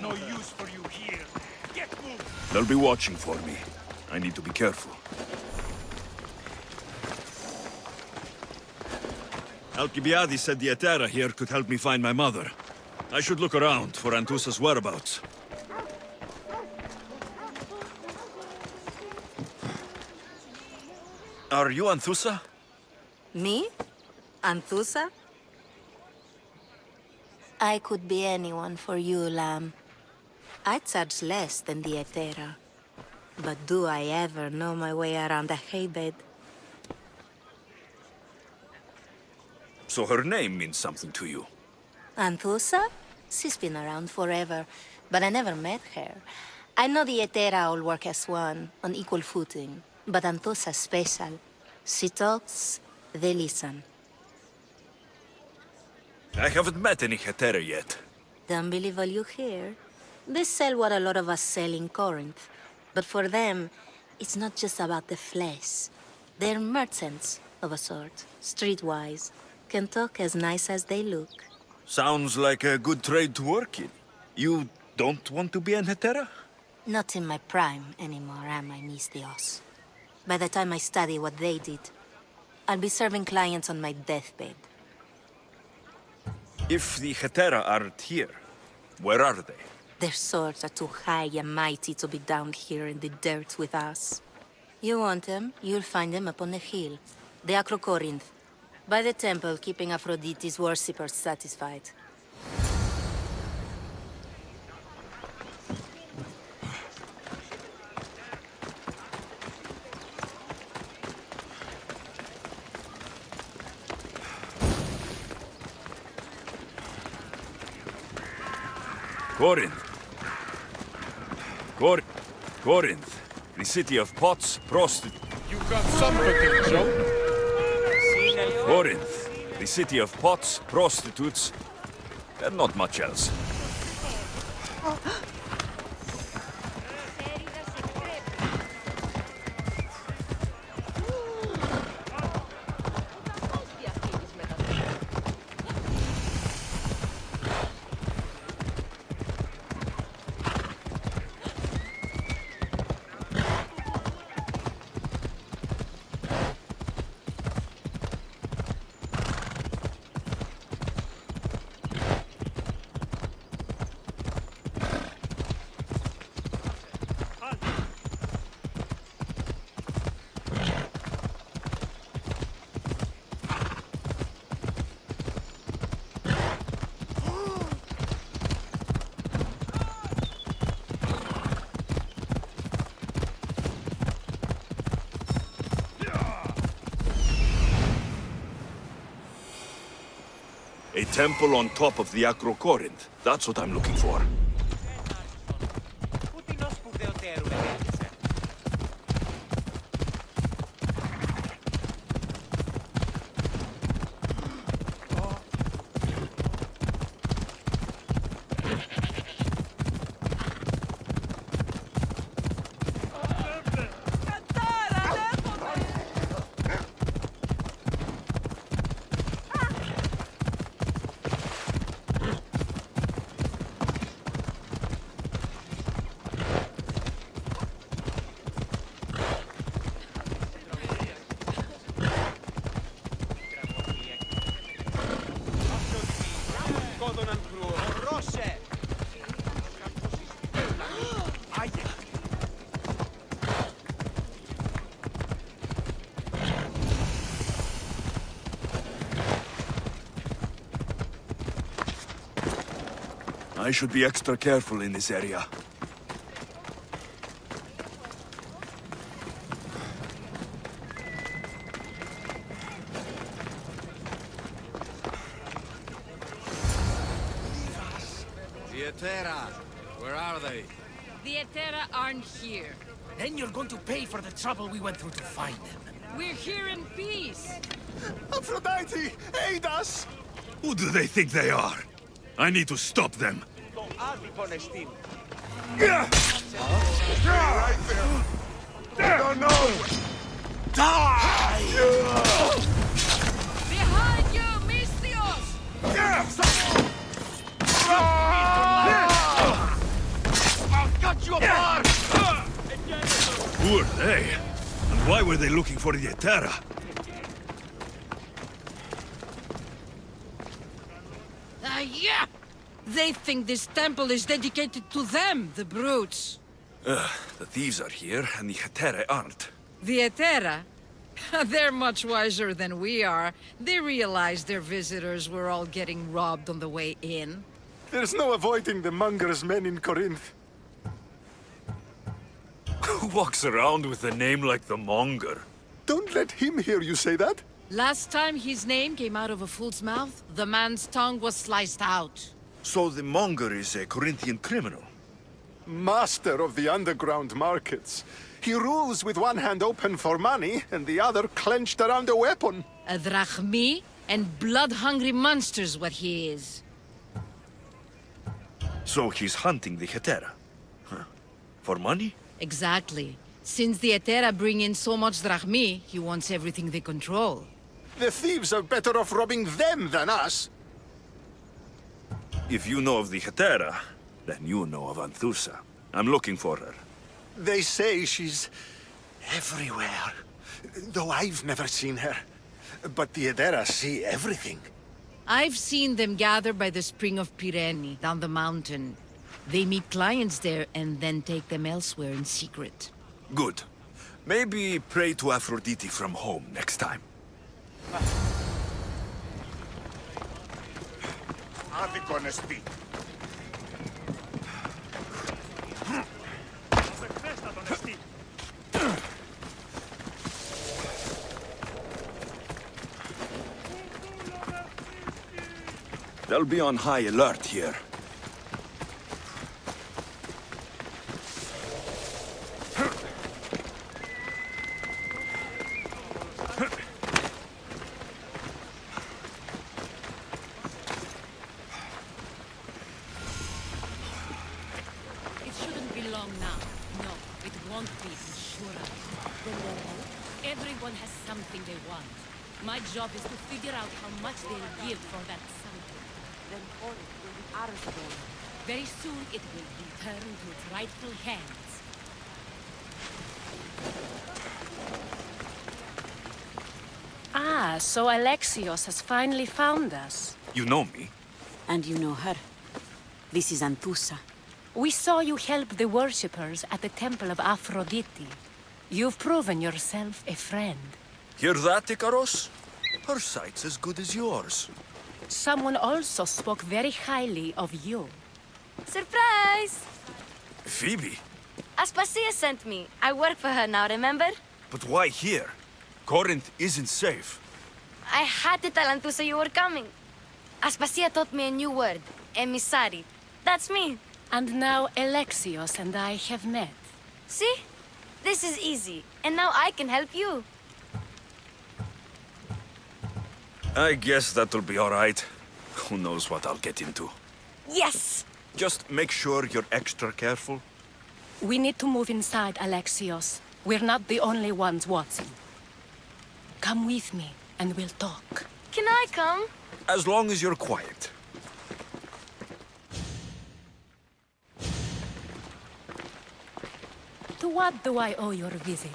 No use for you here. Get moving. They'll be watching for me. I need to be careful. Alcibiades said the Etera here could help me find my mother. I should look around for Anthusa's whereabouts. Are you Anthusa? Me? Anthusa? I could be anyone for you, Lamb. I charge less than the Etera. But do I ever know my way around a haybed? So her name means something to you. Anthusa? She's been around forever, but I never met her. I know the Etera all work as one, on equal footing. But Anthusa's special. She talks, they listen. I haven't met any Hetera yet. Don't believe all you hear. They sell what a lot of us sell in Corinth. But for them, it's not just about the flesh. They're merchants, of a sort, streetwise. Can talk as nice as they look. Sounds like a good trade to work in. You don't want to be an Hetera? Not in my prime anymore, am I, Miss Dios? By the time I study what they did, I'll be serving clients on my deathbed. If the Hetera aren't here, where are they? Their swords are too high and mighty to be down here in the dirt with us. You want them, you'll find them up on the hill. The Acrocorinth. By the temple, keeping Aphrodite's worshippers satisfied. Corinth. Corinth. The city of pots, prostitutes. You got some potential. Corinth. The city of pots, prostitutes, and not much else. temple on top of the Acro Corinth. That's what I'm looking for. I should be extra careful in this area. The Etera, where are they? The Etera aren't here. Then you're going to pay for the trouble we went through to find them. We're here in peace. Aphrodite, aid us! Who do they think they are? I need to stop them. No, no! Die! Behind you, Mystios! I'll cut you apart! Who are they? And why were they looking for the Etera? Yeah! They think this temple is dedicated to them, the brutes. The thieves are here, and the Etera aren't. The Etera? They're much wiser than we are. They realized their visitors were all getting robbed on the way in. There's no avoiding the monger's men in Corinth. Who walks around with a name like the Monger? Don't let him hear you say that. Last time his name came out of a fool's mouth, the man's tongue was sliced out. So the Monger is a Corinthian criminal? Master of the underground markets. He rules with one hand open for money and the other clenched around a weapon. A drachmi and blood-hungry monster's what he is. So he's hunting the Etera? Huh. For money? Exactly. Since the Etera bring in so much drachmi, he wants everything they control. The thieves are better off robbing them than us. If you know of the Etera, then you know of Anthusa. I'm looking for her. They say she's everywhere, though I've never seen her. But the Edera see everything. I've seen them gather by the spring of Pirene, down the mountain. They meet clients there and then take them elsewhere in secret. Good. Maybe pray to Aphrodite from home next time. Άδικον εστί. They'll be on high alert here. It shouldn't be long now. No, it won't be, sure. Everyone has something they want. My job is to figure out how much they'll give for that something. Then Corinth will be ours again. Very soon it will return to its rightful hands. Ah, so Alexios has finally found us. You know me? And you know her. This is Anthusa. We saw you help the worshippers at the temple of Aphrodite. You've proven yourself a friend. Hear that, Ikaros? Her sight's as good as yours. Someone also spoke very highly of you. Surprise! Phoebe? Aspasia sent me. I work for her now, remember? But why here? Corinth isn't safe. I had to tell Anthusa you were coming. Aspasia taught me a new word. Emissary. That's me. And now Alexios and I have met. See? This is easy. And now I can help you. I guess that'll be all right. Who knows what I'll get into. Yes! Just make sure you're extra careful. We need to move inside, Alexios. We're not the only ones watching. Come with me, and we'll talk. Can I come? As long as you're quiet. To what do I owe your visit?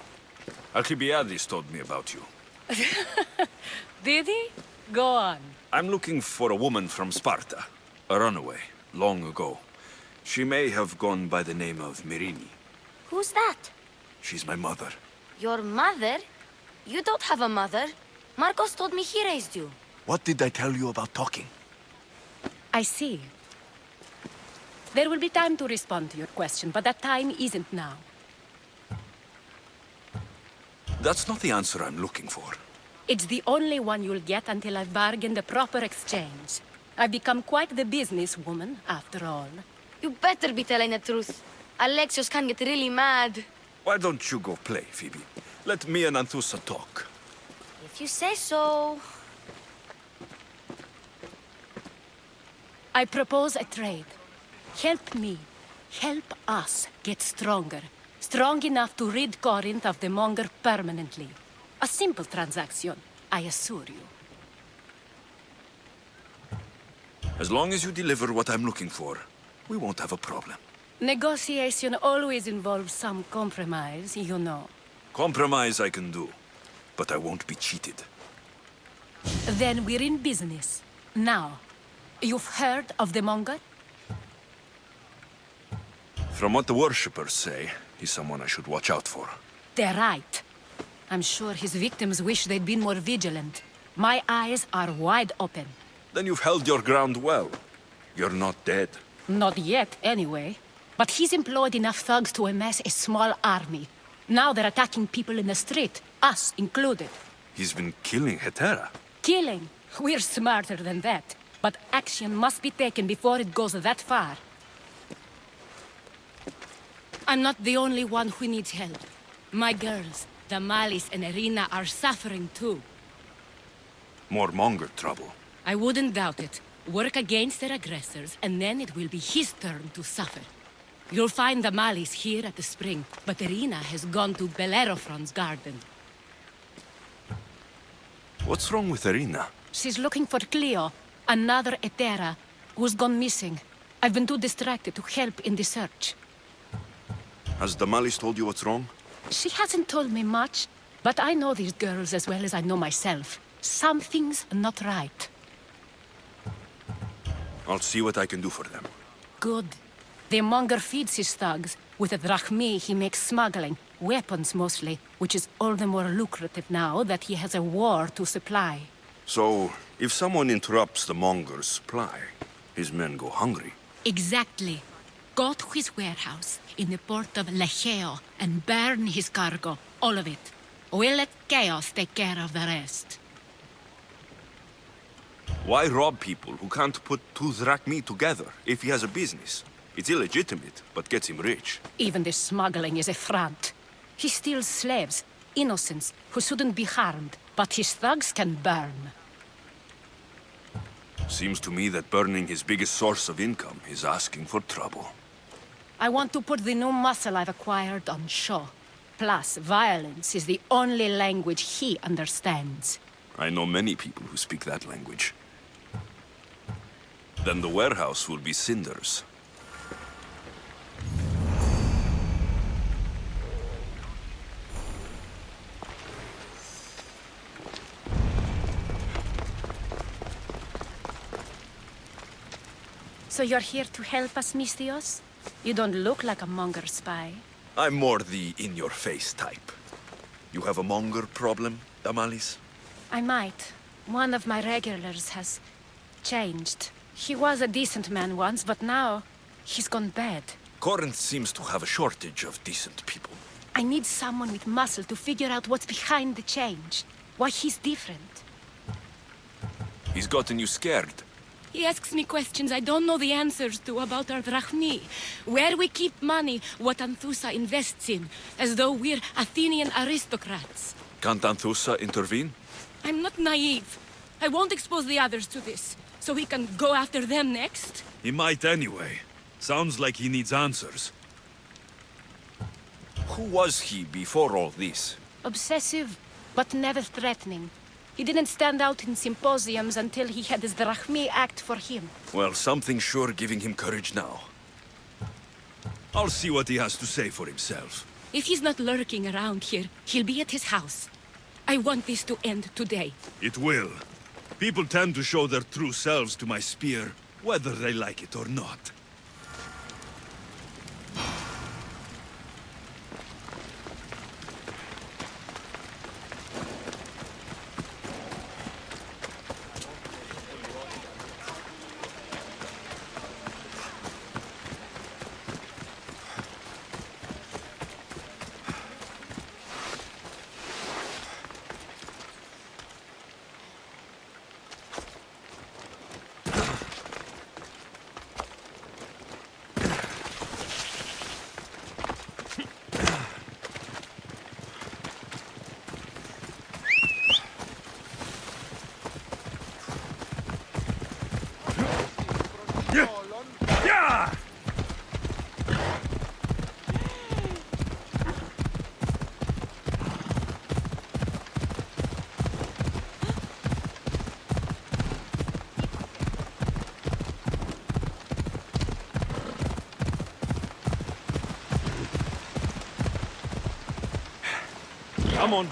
Alcibiades told me about you. Did he? Go on. I'm looking for a woman from Sparta. A runaway, long ago. She may have gone by the name of Mi르riné. Who's that? She's my mother. Your mother? You don't have a mother. Marcos told me he raised you. What did I tell you about talking? I see. There will be time to respond to your question, but that time isn't now. That's not the answer I'm looking for. It's the only one you'll get until I've bargained a proper exchange. I've become quite the businesswoman, after all. You better be telling the truth. Alexios can get really mad. Why don't you go play, Phoebe? Let me and Anthusa talk. If you say so. I propose a trade. Help me. Help us get stronger. Strong enough to rid Corinth of the monger permanently. A simple transaction, I assure you. As long as you deliver what I'm looking for, we won't have a problem. Negotiation always involves some compromise, you know. Compromise I can do, but I won't be cheated. Then we're in business. Now, you've heard of the monger? From what the worshippers say, he's someone I should watch out for. They're right. I'm sure his victims wish they'd been more vigilant. My eyes are wide open. Then you've held your ground well. You're not dead. Not yet, anyway. But he's employed enough thugs to amass a small army. Now they're attacking people in the street, us included. He's been killing Hetera. Killing? We're smarter than that. But action must be taken before it goes that far. I'm not the only one who needs help. My girls, Damaris and Irina, are suffering too. More monger trouble. I wouldn't doubt it. Work against their aggressors, and then it will be his turn to suffer. You'll find Damaris here at the spring, but Irina has gone to Bellerophon's garden. What's wrong with Irina? She's looking for Cleo, another Hetera, who's gone missing. I've been too distracted to help in the search. Has Damaris told you what's wrong? She hasn't told me much, but I know these girls as well as I know myself. Something's not right. I'll see what I can do for them. Good. The monger feeds his thugs. With the drachmi, he makes smuggling. Weapons, mostly, which is all the more lucrative now that he has a war to supply. So, if someone interrupts the monger's supply, his men go hungry. Exactly. Go to his warehouse in the port of Lecheo and burn his cargo, all of it. We'll let chaos take care of the rest. Why rob people who can't put two drachmi together if he has a business? It's illegitimate, but gets him rich. Even the smuggling is a front. He steals slaves, innocents, who shouldn't be harmed, but his thugs can burn. Seems to me that burning his biggest source of income is asking for trouble. I want to put the new muscle I've acquired on show. Plus, violence is the only language he understands. I know many people who speak that language. Then the warehouse will be cinders. So you're here to help us, Mystios? You don't look like a monger spy. I'm more the in-your-face type. You have a monger problem, Damaris? I might. One of my regulars has changed. He was a decent man once, but now he's gone bad. Corinth seems to have a shortage of decent people. I need someone with muscle to figure out what's behind the change. Why he's different. He's gotten you scared. He asks me questions I don't know the answers to about our drachmi, where we keep money, what Anthusa invests in, as though we're Athenian aristocrats. Can't Anthusa intervene? I'm not naive. I won't expose the others to this, so he can go after them next. He might anyway. Sounds like he needs answers. Who was he before all this? Obsessive, but never threatening. He didn't stand out in symposiums until he had his drachmi act for him. Well, something's sure giving him courage now. I'll see what he has to say for himself. If he's not lurking around here, he'll be at his house. I want this to end today. It will. People tend to show their true selves to my spear, whether they like it or not. Come on.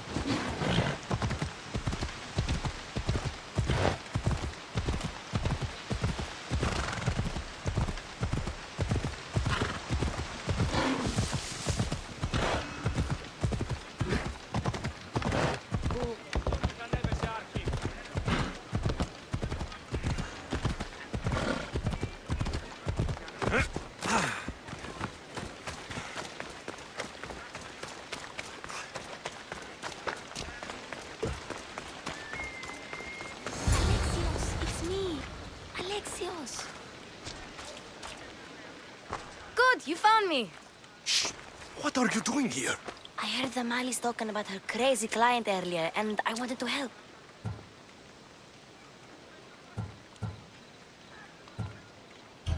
Good, you found me. Shh! What are you doing here? I heard the Mali's talking about her crazy client earlier, and I wanted to help.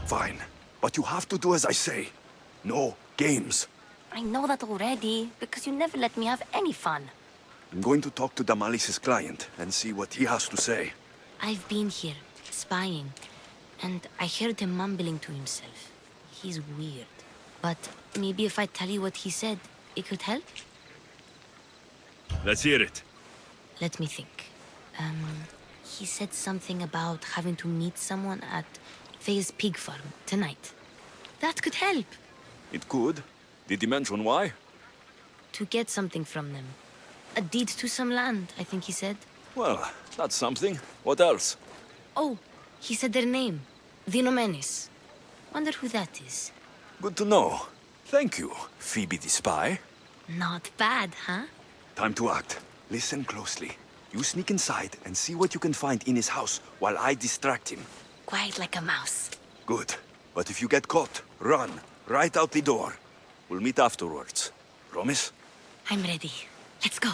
Fine. But you have to do as I say. No games. I know that already, because you never let me have any fun. I'm going to talk to Damalys' client and see what he has to say. I've been here, spying, and I heard him mumbling to himself. He's weird. But maybe if I tell you what he said, it could help? Let's hear it. Let me think. He said something about having to meet someone at Faye's pig farm tonight. That could help. It could. Did he mention why? To get something from them. A deed to some land, I think he said. Well, that's something. What else? Oh, he said their name. The Nomenis. Wonder who that is. Good to know. Thank you, Phoebe the spy. Not bad, huh? Time to act. Listen closely. You sneak inside and see what you can find in his house while I distract him. Quiet like a mouse. Good. But if you get caught, run. Right out the door. We'll meet afterwards. Promise? I'm ready. Let's go.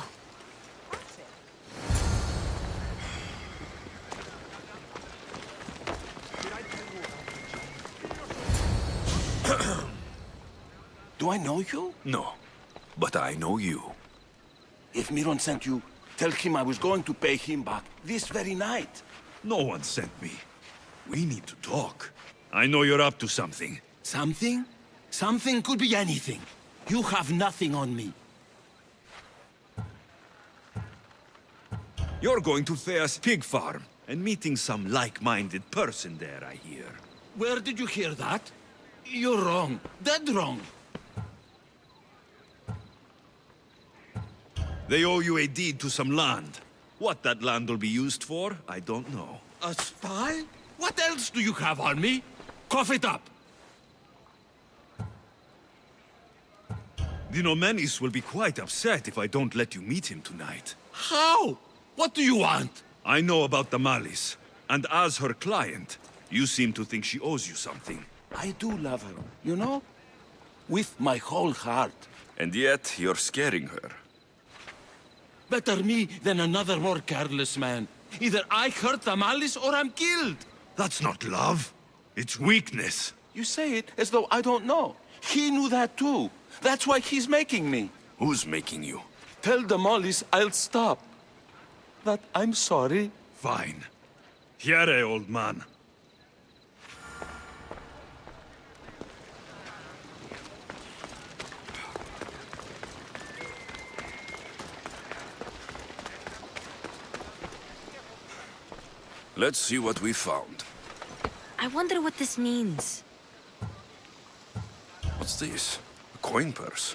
Do I know you? No. But I know you. If Miron sent you, tell him I was going to pay him back this very night. No one sent me. We need to talk. I know you're up to something. Something? Something could be anything. You have nothing on me. You're going to Thea's pig farm and meeting some like-minded person there, I hear. Where did you hear that? You're wrong. Dead wrong. They owe you a deed to some land. What that land will be used for, I don't know. A spy? What else do you have on me? Cough it up. The Nomenis will be quite upset if I don't let you meet him tonight. How? What do you want? I know about Damalys, and as her client, You seem to think she owes you something. I do love her, you know? With my whole heart. And yet, you're scaring her. Better me than another more careless man. Either I hurt Damalis or I'm killed. That's not love. It's weakness. You say it as though I don't know. He knew that too. That's why he's making me. Who's making you? Tell Damalis I'll stop. That I'm sorry. Fine. Here, old man. Let's see what we found. I wonder what this means. What's this? A coin purse?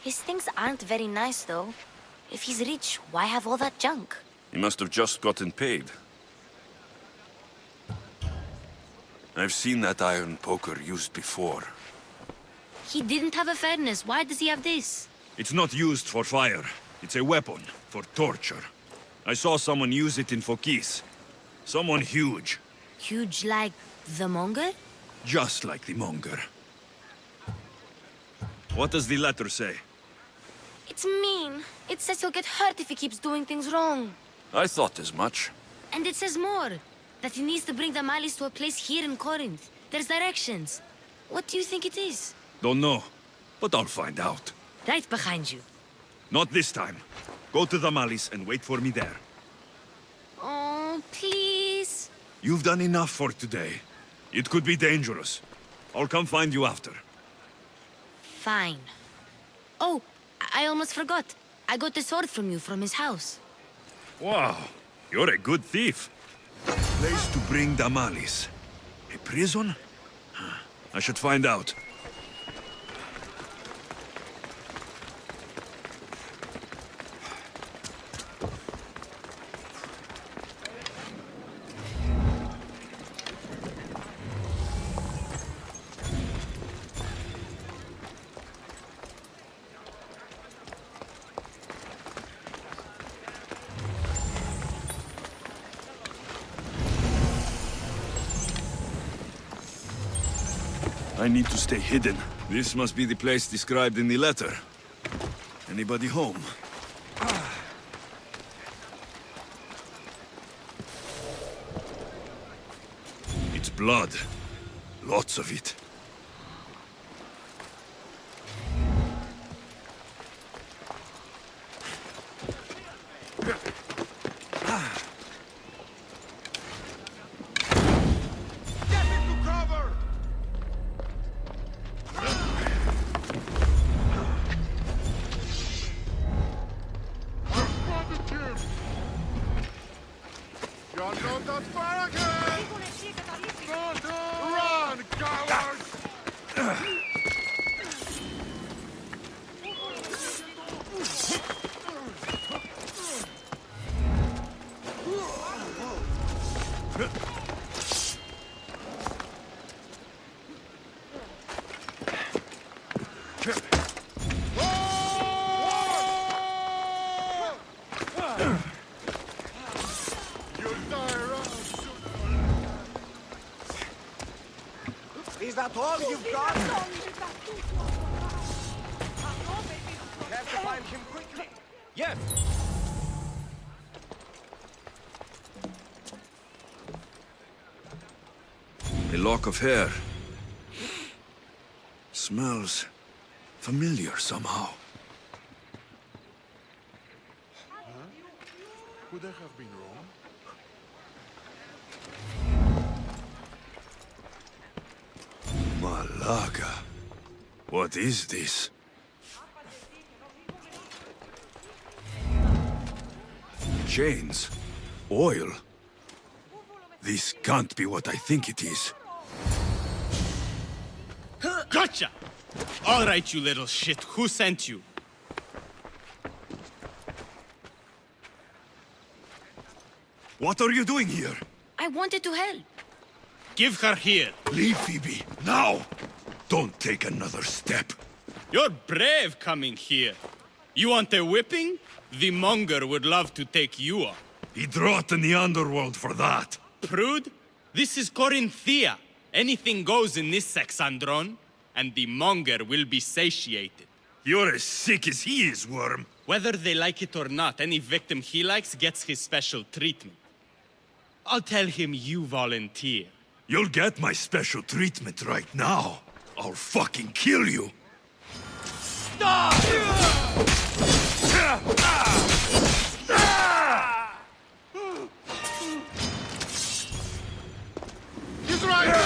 His things aren't very nice, though. If he's rich, why have all that junk? He must have just gotten paid. I've seen that iron poker used before. He didn't have a furnace. Why does he have this? It's not used for fire. It's a weapon for torture. I saw someone use it in Fokis. Someone huge. Huge like the monger? Just like the monger. What does the letter say? It's mean. It says he'll get hurt if he keeps doing things wrong. I thought as much. And it says more. That he needs to bring the Malis to a place here in Corinth. There's directions. What do you think it is? Don't know, but I'll find out. Right behind you. Not this time. Go to the Malis and wait for me there. Oh, please. You've done enough for today. It could be dangerous. I'll come find you after. Fine. Oh, I almost forgot. I got the sword from you from his house. Wow, you're a good thief. Place to bring Damalis. A prison? I should find out. I need to stay hidden. This must be the place described in the letter. Anybody home? It's blood. Lots of it. Get into cover! You're not that far again! Run, cowards! You'll die around soon. Is that all you've got? Have to find him quickly. Yes. A lock of hair. Smells familiar somehow. Could I have been wrong? Malaga. What is this? Chains. Oil. This can't be what I think it is. Gotcha! All right, you little shit. Who sent you? What are you doing here? I wanted to help. Give her here. Leave, Phoebe, now! Don't take another step. You're brave coming here. You want a whipping? The monger would love to take you on. He'd rot in the underworld for that. Prude? This is Corinthia. Anything goes in this Sexandron, and the monger will be satiated. You're as sick as he is, Worm. Whether they like it or not, any victim he likes gets his special treatment. I'll tell him you volunteer. You'll get my special treatment right now. I'll fucking kill you. He's right!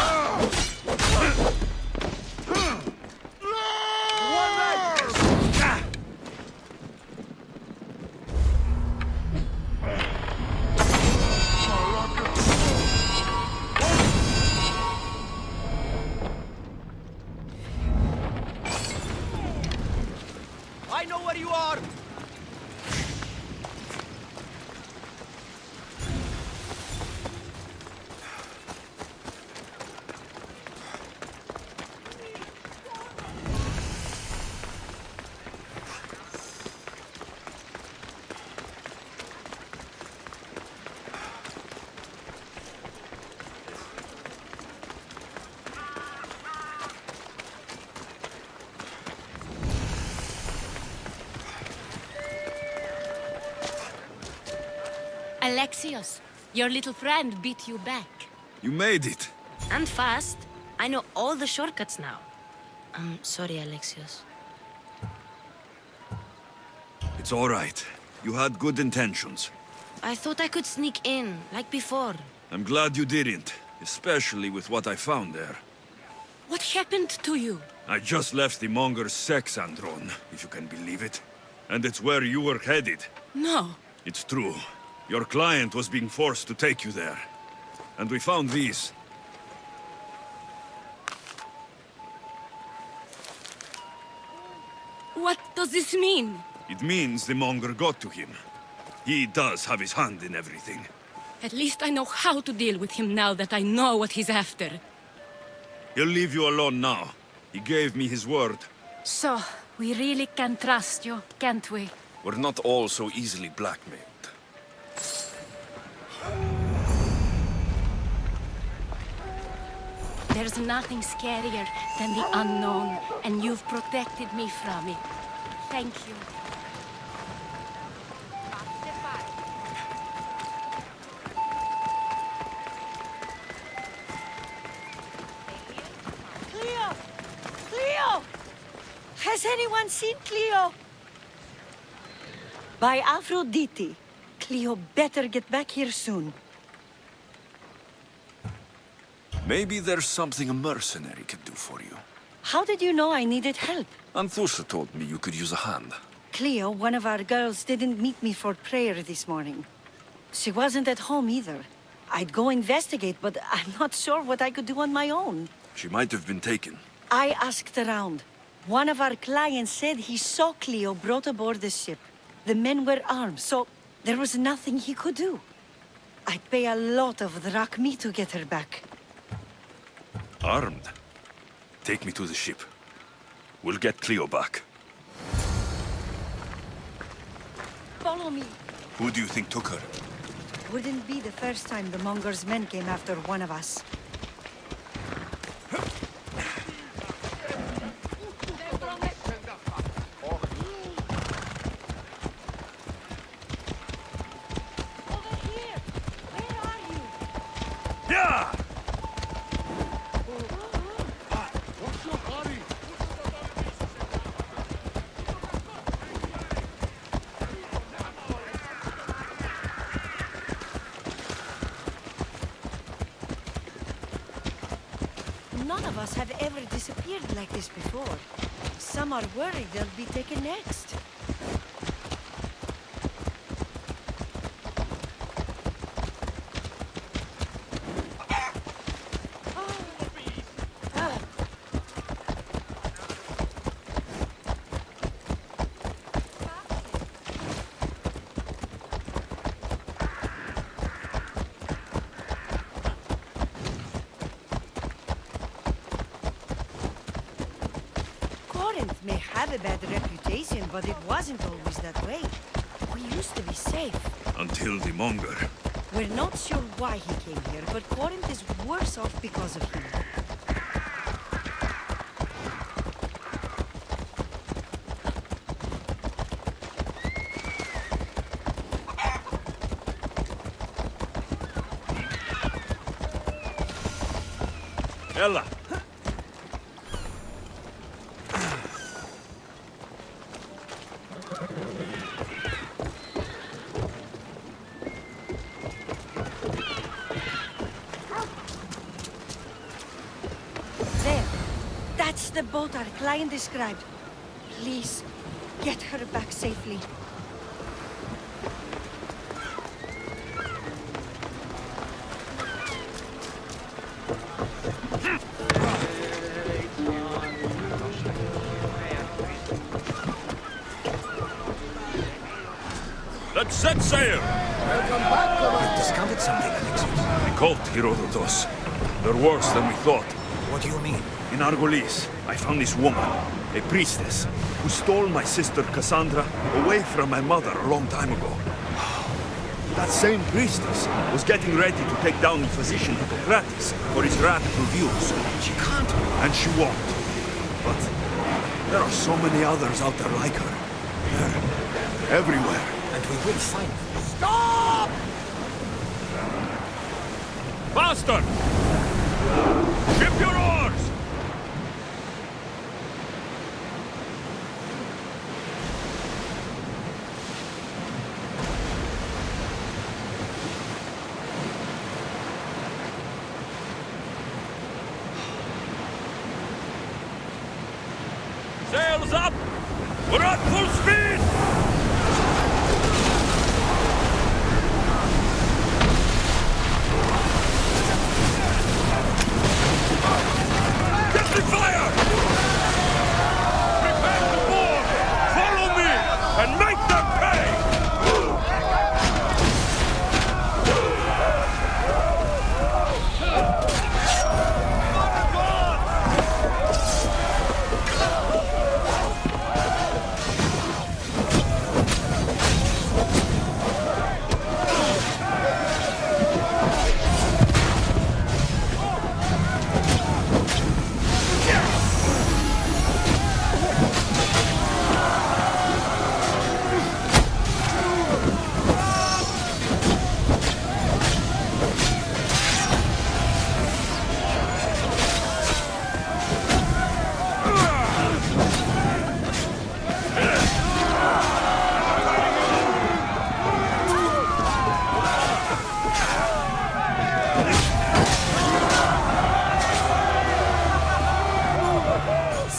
I know where you are! Alexios, your little friend beat you back. You made it. And fast. I know all the shortcuts now. I'm sorry, Alexios. It's all right. You had good intentions. I thought I could sneak in, like before. I'm glad you didn't, especially with what I found there. What happened to you? I just left the monger's Sexandron, if you can believe it. And it's where you were headed. No. It's true. Your client was being forced to take you there. And we found these. What does this mean? It means the monger got to him. He does have his hand in everything. At least I know how to deal with him now that I know what he's after. He'll leave you alone now. He gave me his word. So, we really can trust you, can't we? We're not all so easily blackmailed. There's nothing scarier than the unknown, and you've protected me from it. Thank you. Cleo! Cleo! Has anyone seen Cleo? By Aphrodite. Cleo better get back here soon. Maybe there's something a mercenary can do for you. How did you know I needed help? Anthusa told me you could use a hand. Cleo, one of our girls, didn't meet me for prayer this morning. She wasn't at home either. I'd go investigate, but I'm not sure what I could do on my own. She might have been taken. I asked around. One of our clients said he saw Cleo brought aboard the ship. The men were armed, so there was nothing he could do. I'd pay a lot of drachmi to get her back. Armed? Take me to the ship. We'll get Cleo back. Follow me. Who do you think took her? Wouldn't be the first time the Monger's men came after one of us. None of us have ever disappeared like this before. Some are worried they'll be taken next. May have a bad reputation, but it wasn't always that way. We used to be safe. Until the monger. We're not sure why he came here, but Corinth is worse off because of him. Ella! There. That's the boat our client described. Please, get her back safely. Let's set sail! Welcome back, Commander. Discovered something, Alexis. The cult, Herodotus. They're worse than we thought. What do you mean? In Argolis, I found this woman, a priestess, who stole my sister Cassandra away from my mother a long time ago. That same priestess was getting ready to take down the physician Hippocrates for his radical views. She can't. And she won't. But there are so many others out there like her. They're everywhere. And we will find them. Stop! Faster! Ship your oars! Sails up! We're at full speed! Get the fire! Prepare to board! Follow me and make them pay!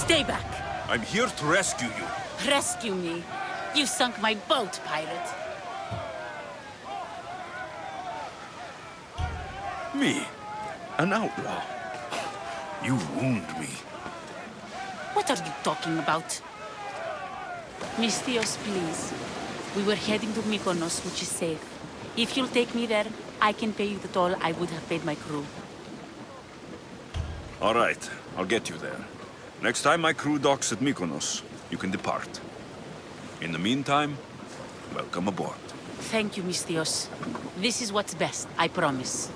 Stay back. I'm here to rescue you. Rescue me. You sunk my boat, pirate. Me? An outlaw? You wound me. What are you talking about? Mystios, please. We were heading to Mykonos, which is safe. If you'll take me there, I can pay you the toll I would have paid my crew. All right, I'll get you there. Next time my crew docks at Mykonos, you can depart. In the meantime, welcome aboard. Thank you, Mystios. This is what's best, I promise.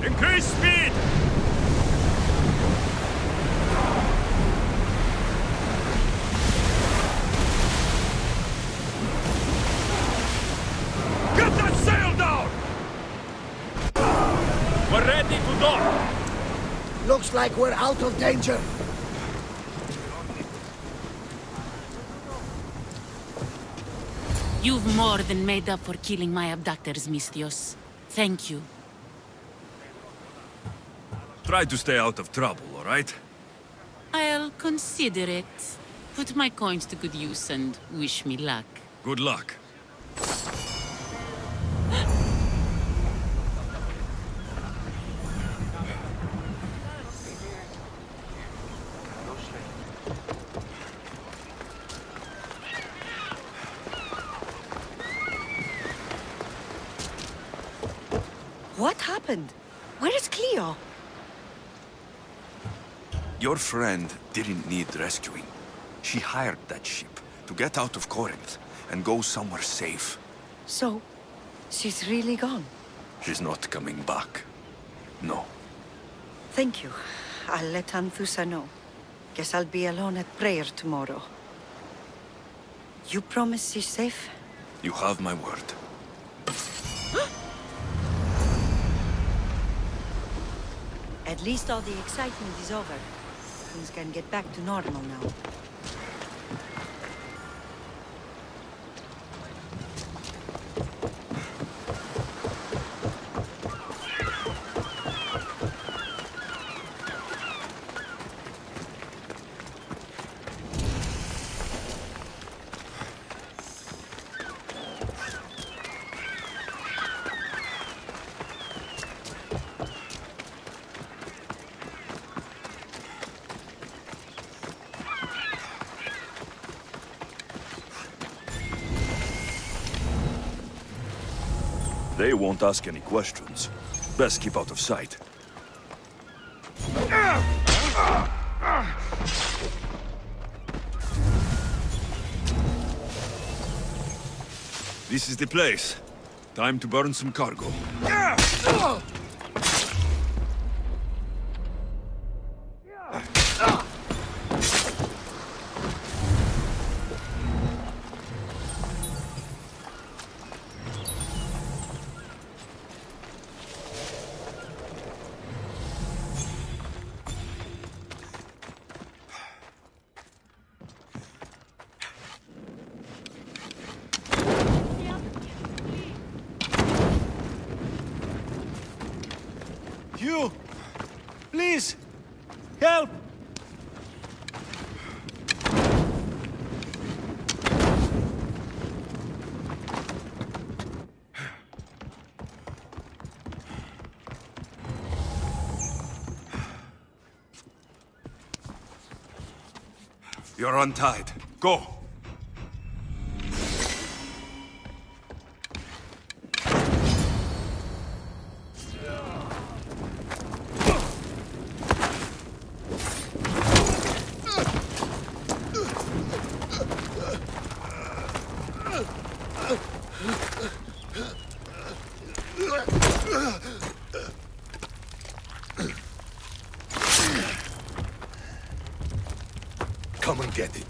Increase speed! Get that sail down! We're ready to dock! Looks like we're out of danger. You've more than made up for killing my abductors, Mystios. Thank you. Try to stay out of trouble, all right? I'll consider it. Put my coins to good use and wish me luck. Good luck. What happened? Where is Cleo? Your friend didn't need rescuing. She hired that ship to get out of Corinth and go somewhere safe. So, she's really gone. She's not coming back. No. Thank you. I'll let Anthusa know. Guess I'll be alone at prayer tomorrow. You promise she's safe? You have my word. At least all the excitement is over. Things can get back to normal now. They won't ask any questions. Best keep out of sight. This is the place. Time to burn some cargo. You! Please! Help! You're untied. Go! Come and get it.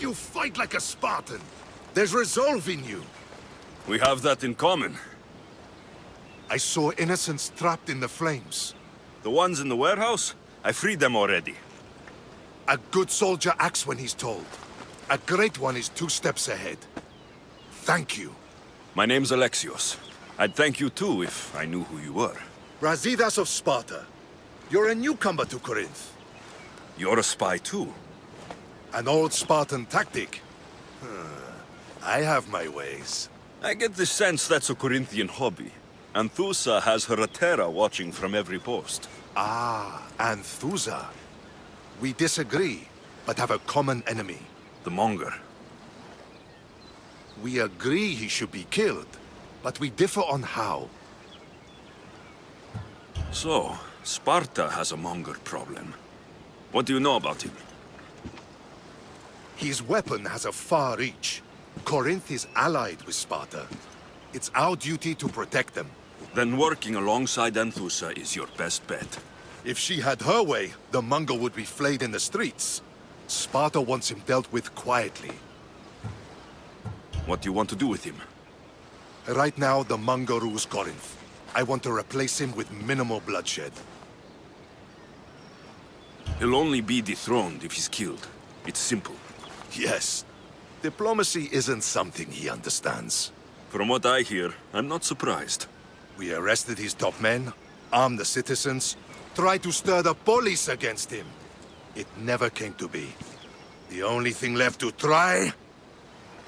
You fight like a Spartan. There's resolve in you. We have that in common. I saw innocents trapped in the flames. The ones in the warehouse? I freed them already. A good soldier acts when he's told. A great one is 2 steps ahead. Thank you. My name's Alexios. I'd thank you too if I knew who you were. Brasidas of Sparta. You're a newcomer to Corinth. You're a spy too. An old Spartan tactic. I have my ways. I get the sense that's a Corinthian hobby. Anthusa has her Atera watching from every post. Ah, Anthusa. We disagree, but have a common enemy. the monger. We agree he should be killed, but we differ on how. So, Sparta has a monger problem. What do you know about him? His weapon has a far reach. Corinth is allied with Sparta. It's our duty to protect them. Then working alongside Anthusa is your best bet. If she had her way, the monger would be flayed in the streets. Sparta wants him dealt with quietly. What do you want to do with him? Right now, the monger rules Corinth. I want to replace him with minimal bloodshed. He'll only be dethroned if he's killed. It's simple. Yes. Diplomacy isn't something he understands. From what I hear, I'm not surprised. We arrested his top men, armed the citizens, tried to stir the police against him. It never came to be. The only thing left to try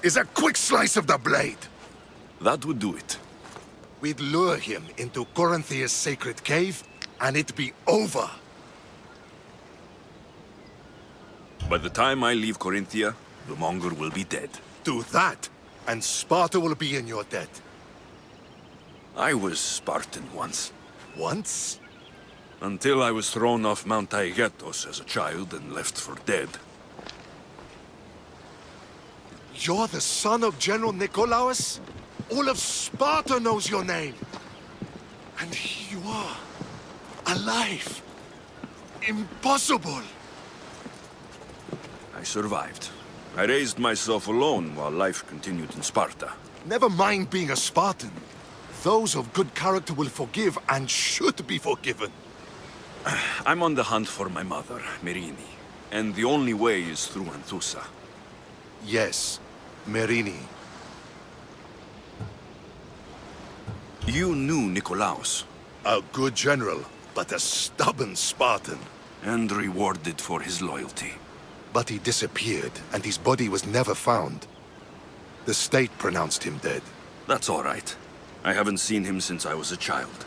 is a quick slice of the blade. That would do it. We'd lure him into Corinthia's sacred cave, and it'd be over. By the time I leave Corinthia, the monger will be dead. Do that, and Sparta will be in your debt. I was Spartan once. Once? Until I was thrown off Mount Taygetos as a child and left for dead. You're the son of General Nikolaos? All of Sparta knows your name. And here you are, alive. Impossible. I survived. I raised myself alone while life continued in Sparta. Never mind being a Spartan. Those of good character will forgive and should be forgiven. I'm on the hunt for my mother, Mirini. And the only way is through Anthusa. Yes, Mirini. You knew Nikolaos. A good general, but a stubborn Spartan. And rewarded for his loyalty. But he disappeared, and his body was never found. The state pronounced him dead. That's all right. I haven't seen him since I was a child.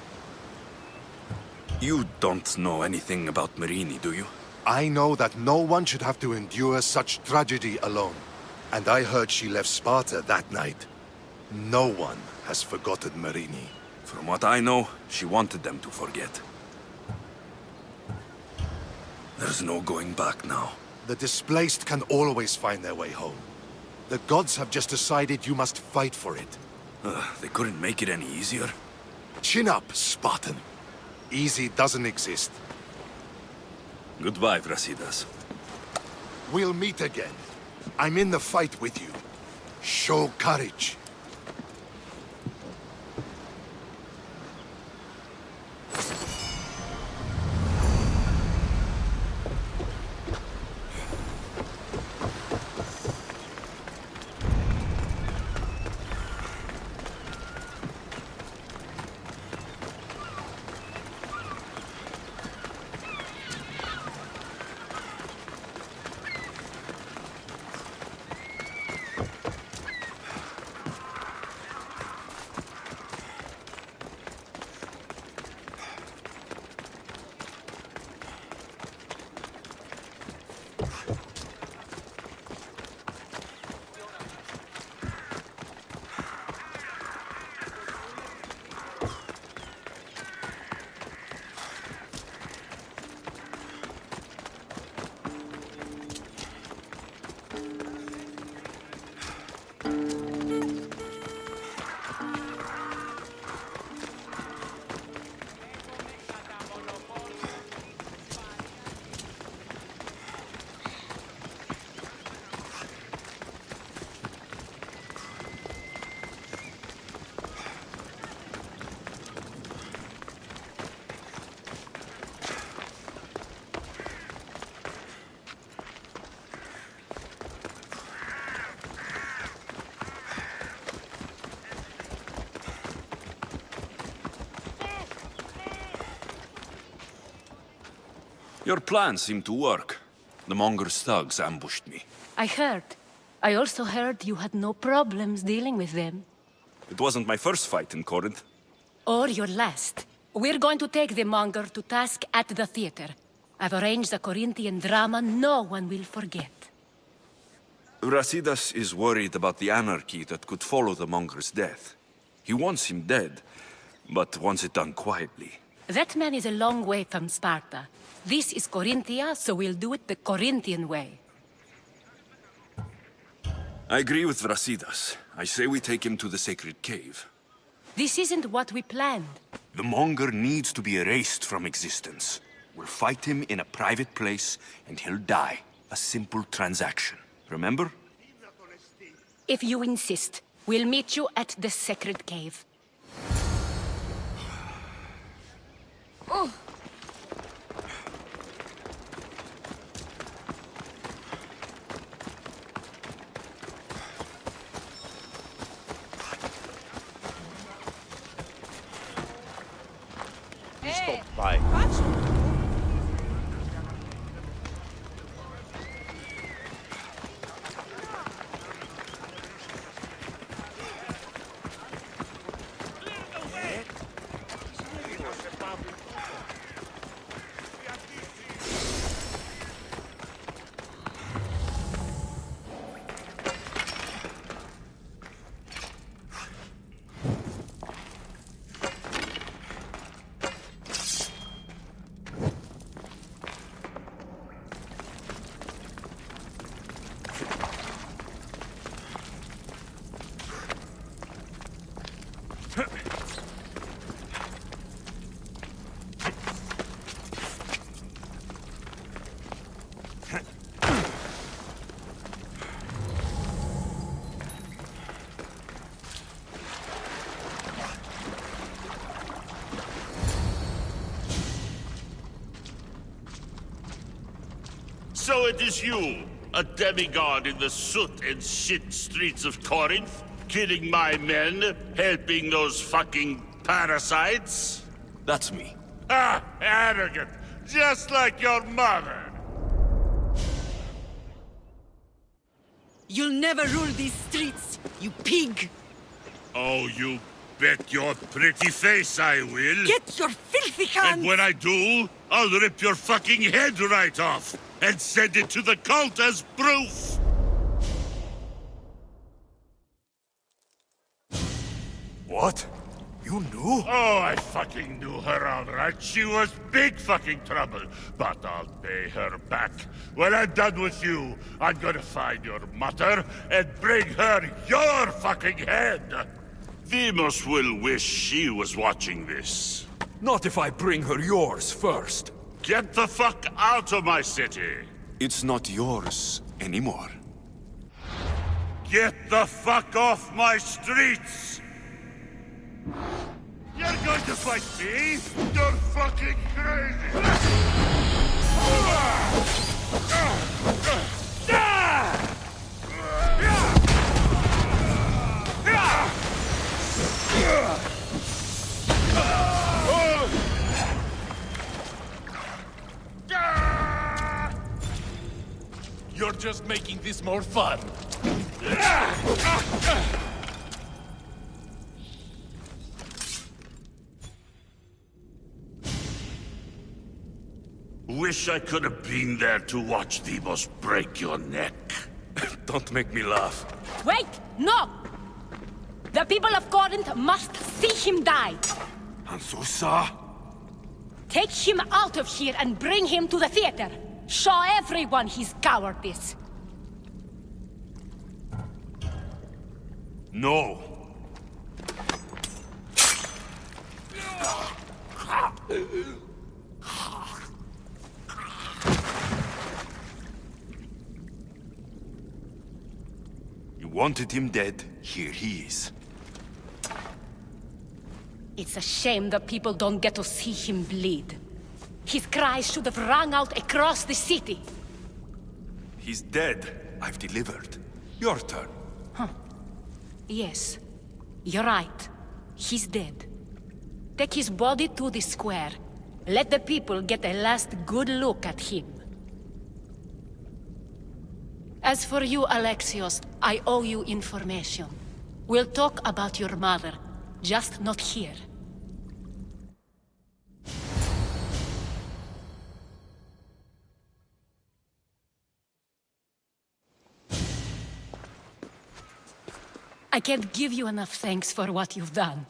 You don't know anything about Mirini, do you? I know that no one should have to endure such tragedy alone. And I heard she left Sparta that night. No one has forgotten Mirini. From what I know, she wanted them to forget. There's no going back now. The displaced can always find their way home. The gods have just decided you must fight for it. They couldn't make it any easier. Chin up, Spartan. Easy doesn't exist. Goodbye, Brasidas. We'll meet again. I'm in the fight with you. Show courage. Your plan seemed to work. The monger's thugs ambushed me. I heard. I also heard you had no problems dealing with them. It wasn't my first fight in Corinth. Or your last. We're going to take the monger to task at the theater. I've arranged a Corinthian drama no one will forget. Brasidas is worried about the anarchy that could follow the monger's death. He wants him dead, but wants it done quietly. That man is a long way from Sparta. This is Corinthia, so we'll do it the Corinthian way. I agree with Brasidas. I say we take him to the sacred cave. This isn't what we planned. The monger needs to be erased from existence. We'll fight him in a private place, and he'll die. A simple transaction. Remember? If you insist, we'll meet you at the sacred cave. Oh. Stop by. So it is you, a demigod in the soot and shit streets of Corinth, killing my men, helping those fucking parasites? That's me. Ah, arrogant, just like your mother. You'll never rule these streets, you pig! Oh, you bet your pretty face I will. Get your filthy hands! And when I do, I'll rip your fucking head right off and send it to the cult as proof. What? You knew? Oh, I fucking knew her all right. She was big fucking trouble. But I'll pay her back. When I'm done with you, I'm gonna find your mother and bring her your fucking head. Demos will wish she was watching this. Not if I bring her yours first. Get the fuck out of my city. It's not yours anymore. Get the fuck off my streets! You're going to fight me? You're fucking crazy! You're just making this more fun. Wish I could have been there to watch Demos break your neck. Don't make me laugh. Wait! No! The people of Corinth must see him die! Ansusa? Take him out of here and bring him to the theater! Show everyone his cowardice! No. You wanted him dead, here he is. It's a shame the people don't get to see him bleed. His cries should have rung out across the city. He's dead. I've delivered. Your turn. Yes, you're right. He's dead. Take his body to the square. Let the people get a last good look at him. As for you, Alexios, I owe you information. We'll talk about your mother, just not here. I can't give you enough thanks for what you've done.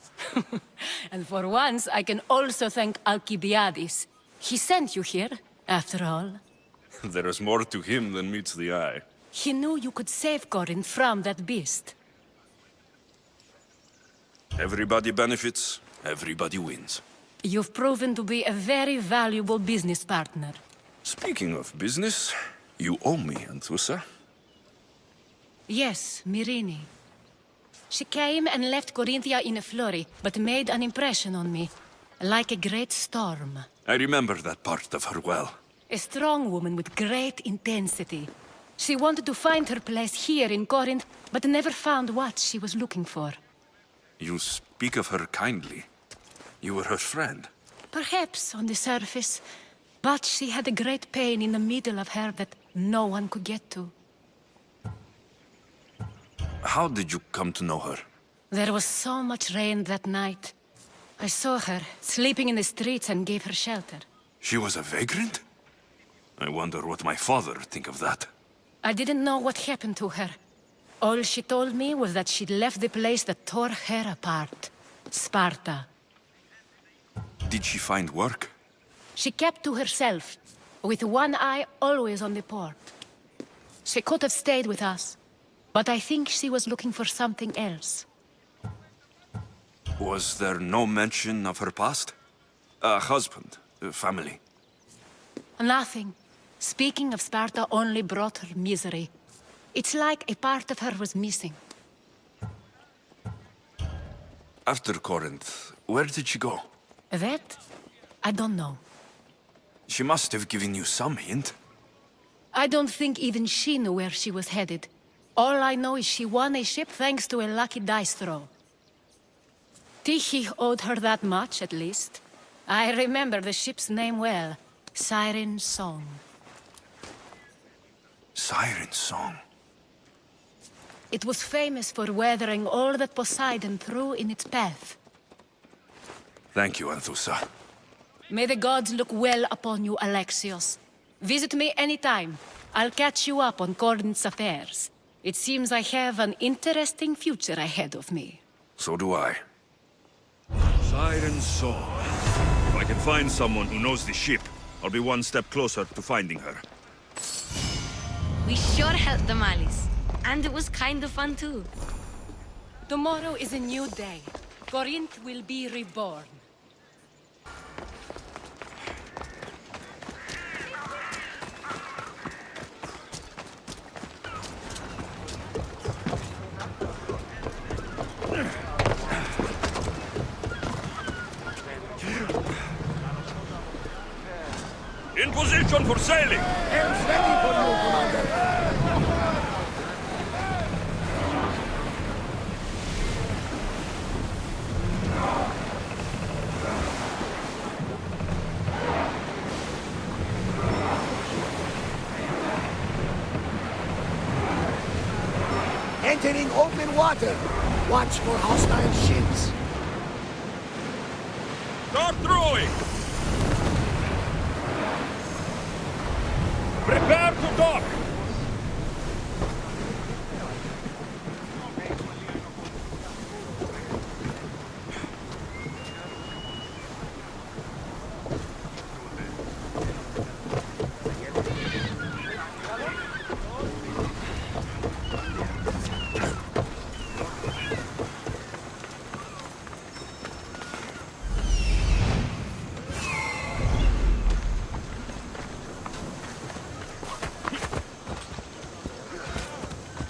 And for once, I can also thank Alcibiades. He sent you here, after all. There is more to him than meets the eye. He knew you could save Corinth from that beast. Everybody benefits, everybody wins. You've proven to be a very valuable business partner. Speaking of business, you owe me, Anthusa. Yes, Mirini. She came and left Corinthia in a flurry, but made an impression on me. Like a great storm. I remember that part of her well. A strong woman with great intensity. She wanted to find her place here in Corinth, but never found what she was looking for. You speak of her kindly. You were her friend. Perhaps on the surface, but she had a great pain in the middle of her that no one could get to. How did you come to know her? There was so much rain that night. I saw her, sleeping in the streets, and gave her shelter. She was a vagrant? I wonder what my father would think of that. I didn't know what happened to her. All she told me was that she'd left the place that tore her apart. Sparta. Did she find work? She kept to herself, with one eye always on the port. She could have stayed with us, but I think she was looking for something else. Was there no mention of her past? A husband, a family? Nothing. Speaking of Sparta only brought her misery. It's like a part of her was missing. After Corinth, where did she go? That? I don't know. She must have given you some hint. I don't think even she knew where she was headed. All I know is she won a ship thanks to a lucky dice throw. Tyche owed her that much, at least. I remember the ship's name well. Siren Song. Siren Song. It was famous for weathering all that Poseidon threw in its path. Thank you, Anthusa. May the gods look well upon you, Alexios. Visit me anytime. I'll catch you up on Corinth's affairs. It seems I have an interesting future ahead of me. So do I. Siren Song. If I can find someone who knows the ship, I'll be one step closer to finding her. We sure helped Damaris. And it was kind of fun too. Tomorrow is a new day. Corinth will be reborn. In position for sailing! Helm's ready for you, Commander. Entering open water. Watch for hostile ships. Start throwing! Prepare to dock!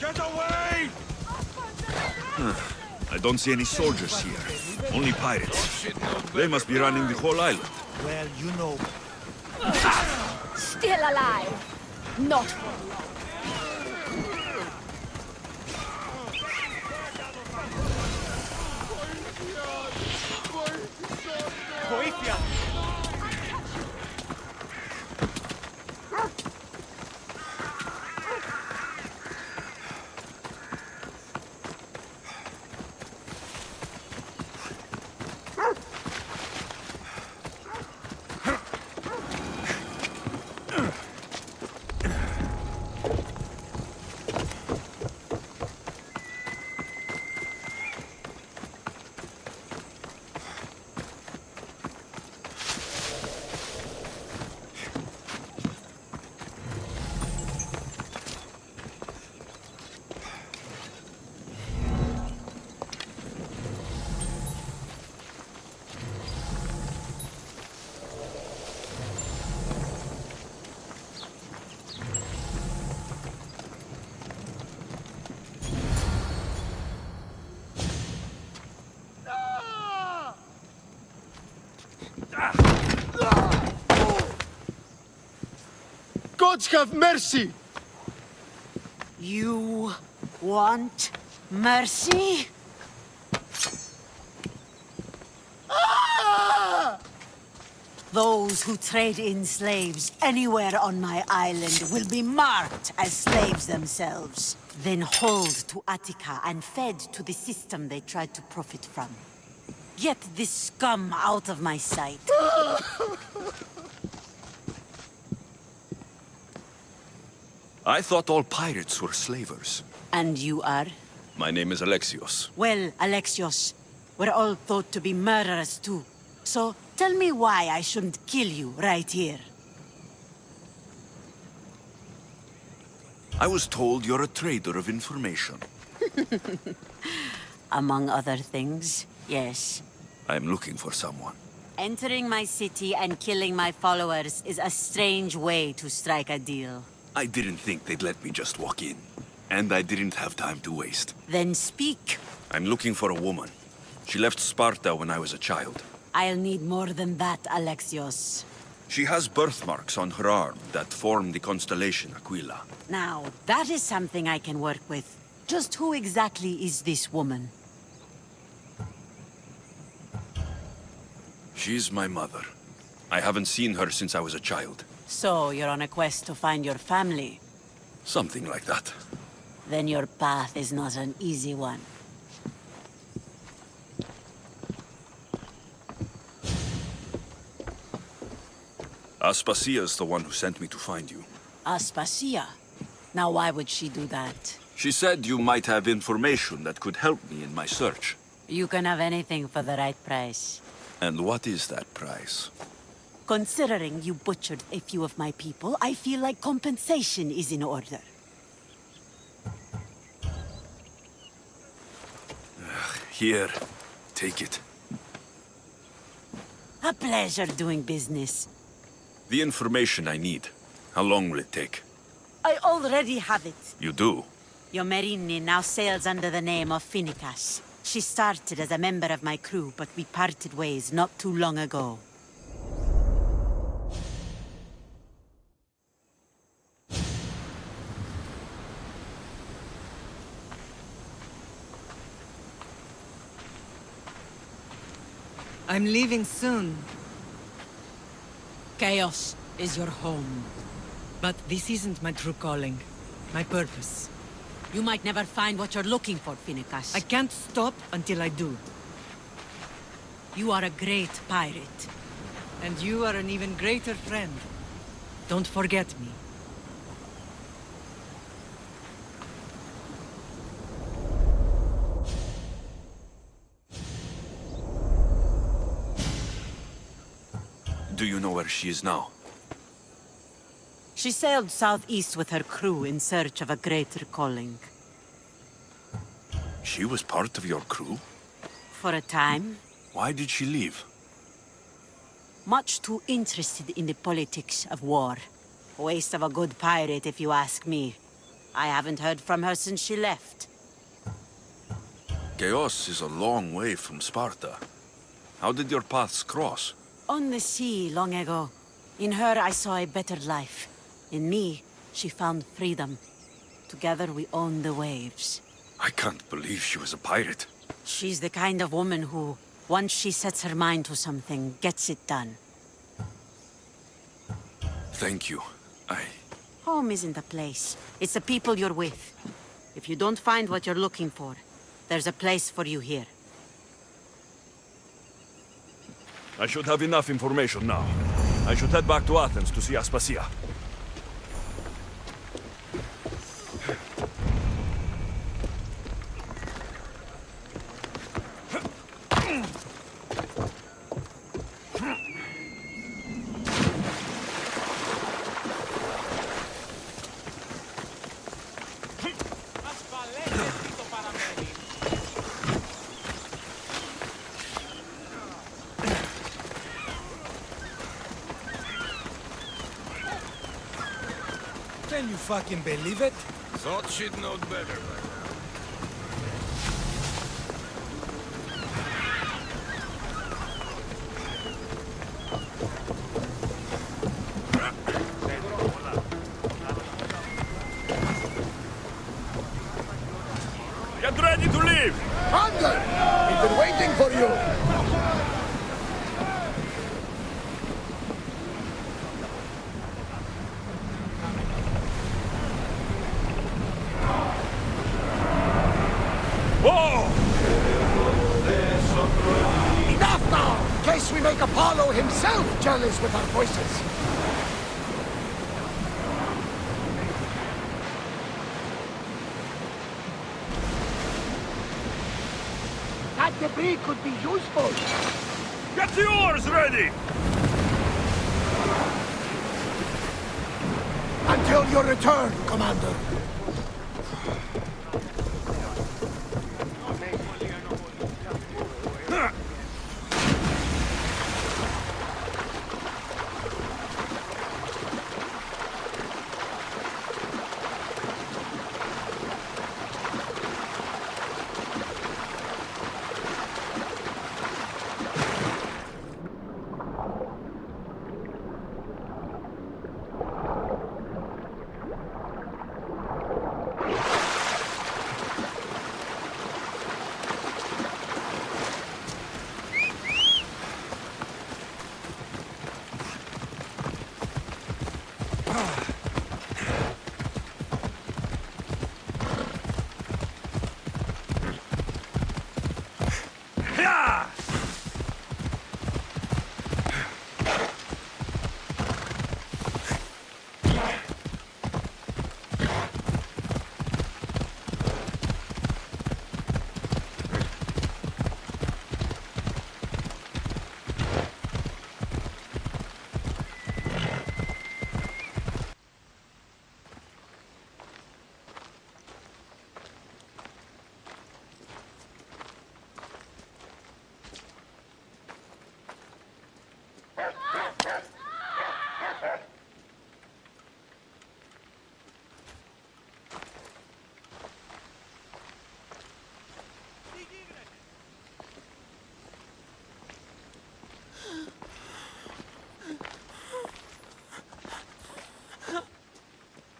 Get away! I don't see any soldiers here. Only pirates. They must be running the whole island. Well, you know. Still alive. Not for long. gods have mercy! You want mercy? Those who trade in slaves anywhere on my island will be marked as slaves themselves, then hauled to Attica and fed to the system they tried to profit from. Get this scum out of my sight. I thought all pirates were slavers. And you are? My name is Alexios. Well, Alexios, we're all thought to be murderers too. So tell me why I shouldn't kill you right here. I was told you're a trader of information. Among other things, yes. I'm looking for someone. Entering my city and killing my followers is a strange way to strike a deal. I didn't think they'd let me just walk in. And I didn't have time to waste. Then speak. I'm looking for a woman. She left Sparta when I was a child. I'll need more than that, Alexios. She has birthmarks on her arm that form the constellation Aquila. Now, that is something I can work with. Just who exactly is this woman? She's my mother. I haven't seen her since I was a child. So, you're on a quest to find your family? Something like that. Then your path is not an easy one. Aspasia is the one who sent me to find you. Aspasia? Now why would she do that? She said you might have information that could help me in my search. You can have anything for the right price. And what is that price? Considering you butchered a few of my people, I feel like compensation is in order. Here, take it. A pleasure doing business. The information I need. How long will it take? I already have it. You do? Your Mi르riné now sails under the name of Phoenicias. She started as a member of my crew, but we parted ways not too long ago. I'm leaving soon. Chaos is your home. But this isn't my true calling. My purpose. You might never find what you're looking for, Phoenicias. I can't stop until I do. You are a great pirate. And you are an even greater friend. Don't forget me. Do you know where she is now? She sailed southeast with her crew in search of a greater calling. She was part of your crew? For a time. Why did she leave? Much too interested in the politics of war. Waste of a good pirate, if you ask me. I haven't heard from her since she left. Chaos is a long way from Sparta. How did your paths cross? On the sea, long ago. In her, I saw a better life. In me, she found freedom. Together, we own the waves. I can't believe she was a pirate. She's the kind of woman who, once she sets her mind to something, gets it done. Thank you. Home isn't a place. It's the people you're with. If you don't find what you're looking for, there's a place for you here. I should have enough information now. I should head back to Athens to see Aspasia. Can you fucking believe it? Thought she'd know better by now. you! Enough now! In case we make Apollo himself jealous with our voices. That debris could be useful. Get the oars ready! Until your return, Commander.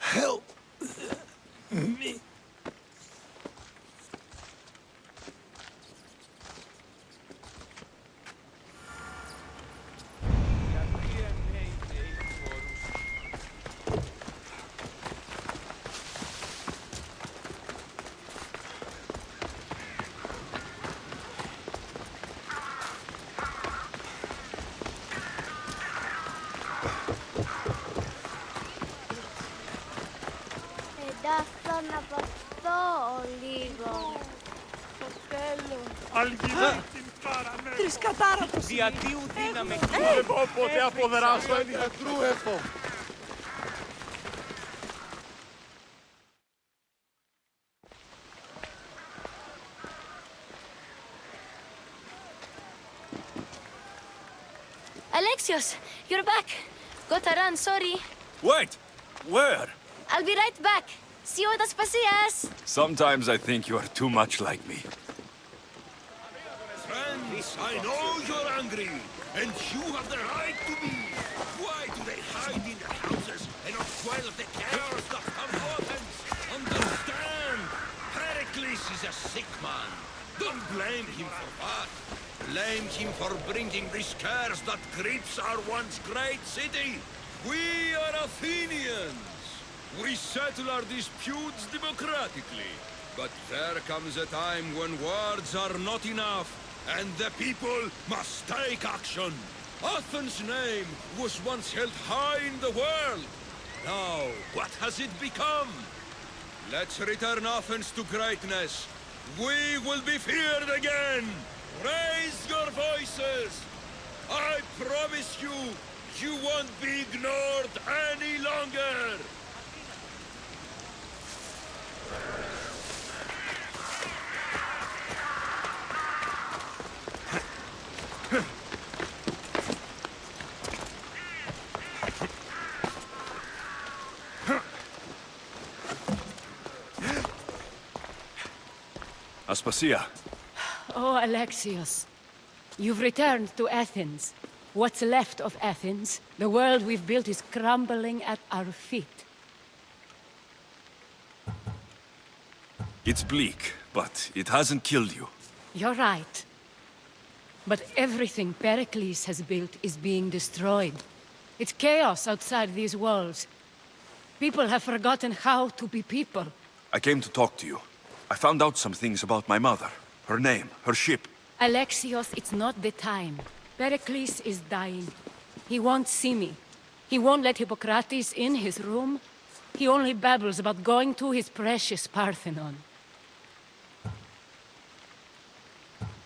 Help me. να παστώ λίγο. Το θέλω. Τρισκατάρα του. Διατίου δύναμη. Δεν μπορώ ποτέ αποδράσω ένα γιατρού έχω. Alexios, you're back. Gotta run, sorry. Wait! Where? I'll be right back. See you at Aspasias. Sometimes I think you are too much like me. Friends, I know you're angry, and you have the right to be. Why do they hide in their houses and not quell the chaos that comes Athens? Understand, Pericles is a sick man. Don't blame him for that. Blame him for bringing this curse that grips our once great city. We are Athenians. We settle our disputes democratically. But there comes a time when words are not enough, and the people must take action. Athens' name was once held high in the world. Now, what has it become? Let's return Athens to greatness. We will be feared again. Raise your voices. I promise you, you won't be ignored any longer. Aspasia. Oh, Alexios. You've returned to Athens. What's left of Athens, the world we've built is crumbling at our feet. It's bleak, but it hasn't killed you. You're right. But everything Pericles has built is being destroyed. It's chaos outside these walls. People have forgotten how to be people. I came to talk to you. I found out some things about my mother. Her name, her ship. Alexios, it's not the time. Pericles is dying. He won't see me. He won't let Hippocrates in his room. He only babbles about going to his precious Parthenon.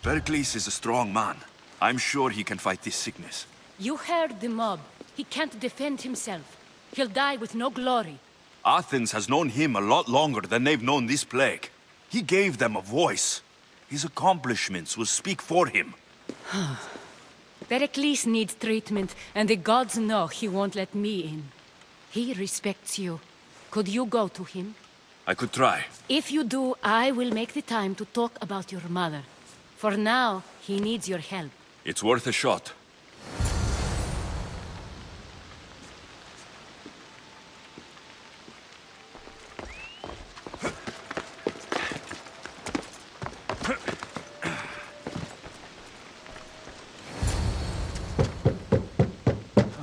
Pericles is a strong man. I'm sure he can fight this sickness. You heard the mob. He can't defend himself. He'll die with no glory. Athens has known him a lot longer than they've known this plague. He gave them a voice. His accomplishments will speak for him. Pericles needs treatment, and the gods know he won't let me in. He respects you. Could you go to him? I could try. If you do, I will make the time to talk about your mother. For now, he needs your help. It's worth a shot.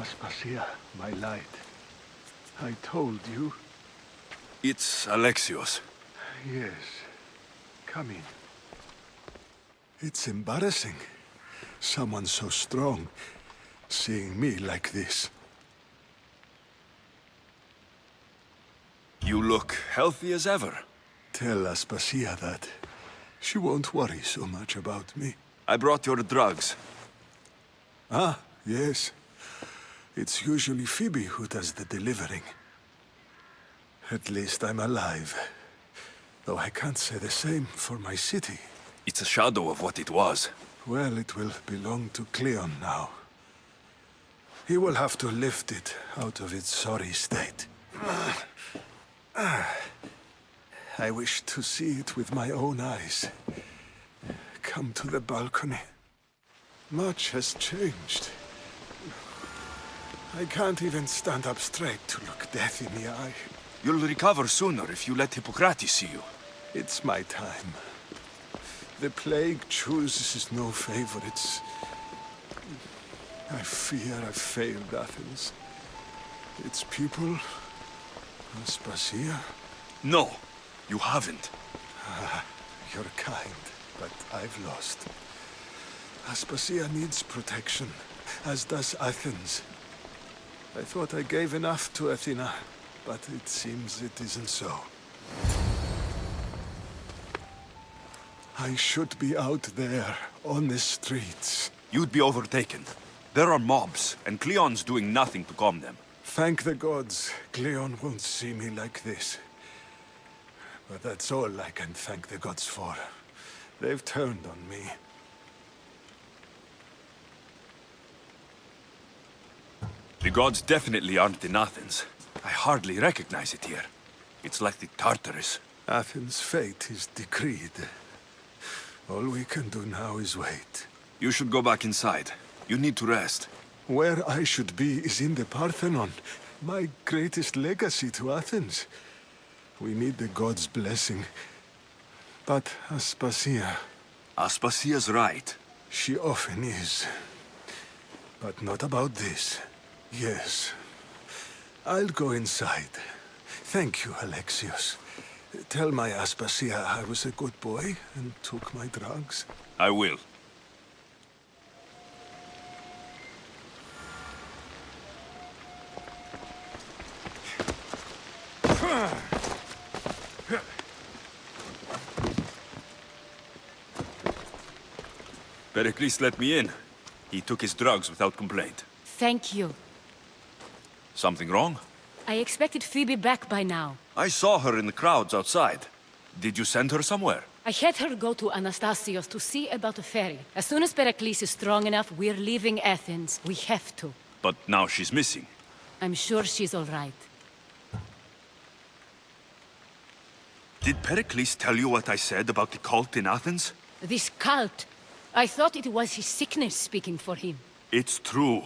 Aspasia, my light. I told you. It's Alexios. Yes. Come in. It's embarrassing. Someone so strong, seeing me like this. You look healthy as ever. Tell Aspasia that. She won't worry so much about me. I brought your drugs. Ah, yes. It's usually Phoebe who does the delivering. At least I'm alive. Though I can't say the same for my city. It's a shadow of what it was. Well, it will belong to Cleon now. He will have to lift it out of its sorry state. I wish to see it with my own eyes. Come to the balcony. Much has changed. I can't even stand up straight to look death in the eye. You'll recover sooner if you let Hippocrates see you. It's my time. The plague chooses no favorites. I fear I've failed Athens. Its people, Aspasia. No, you haven't. You're kind, but I've lost. Aspasia needs protection, as does Athens. I thought I gave enough to Athena, but it seems it isn't so. I should be out there, on the streets. You'd be overtaken. There are mobs, and Cleon's doing nothing to calm them. Thank the gods, Cleon won't see me like this. But that's all I can thank the gods for. They've turned on me. The gods definitely aren't in Athens. I hardly recognize it here. It's like the Tartarus. Athens' fate is decreed. All we can do now is wait. You should go back inside. You need to rest. Where I should be is in the Parthenon, my greatest legacy to Athens. We need the gods' blessing. But Aspasia... Aspasia's right. She often is. But not about this. Yes. I'll go inside. Thank you, Alexios. Tell my Aspasia I was a good boy and took my drugs. I will. Pericles let me in. He took his drugs without complaint. Thank you. Something wrong? I expected Phoebe back by now. I saw her in the crowds outside. Did you send her somewhere? I had her go to Anastasios to see about a ferry. As soon as Pericles is strong enough, we're leaving Athens. We have to. But now she's missing. I'm sure she's all right. Did Pericles tell you what I said about the cult in Athens? This cult. I thought it was his sickness speaking for him. It's true.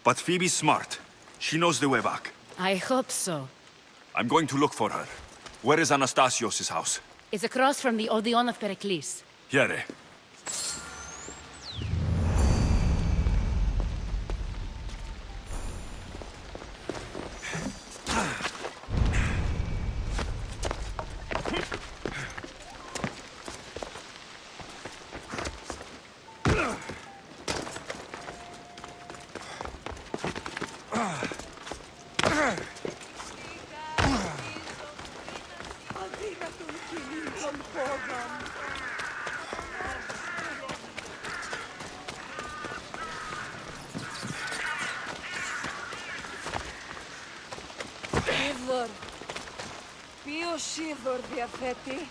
But Phoebe's smart. She knows the way back. I hope so. I'm going to look for her. Where is Anastasios' house? It's across from the Odeon of Pericles. Here. shiver. Pio shiver, Diafetti.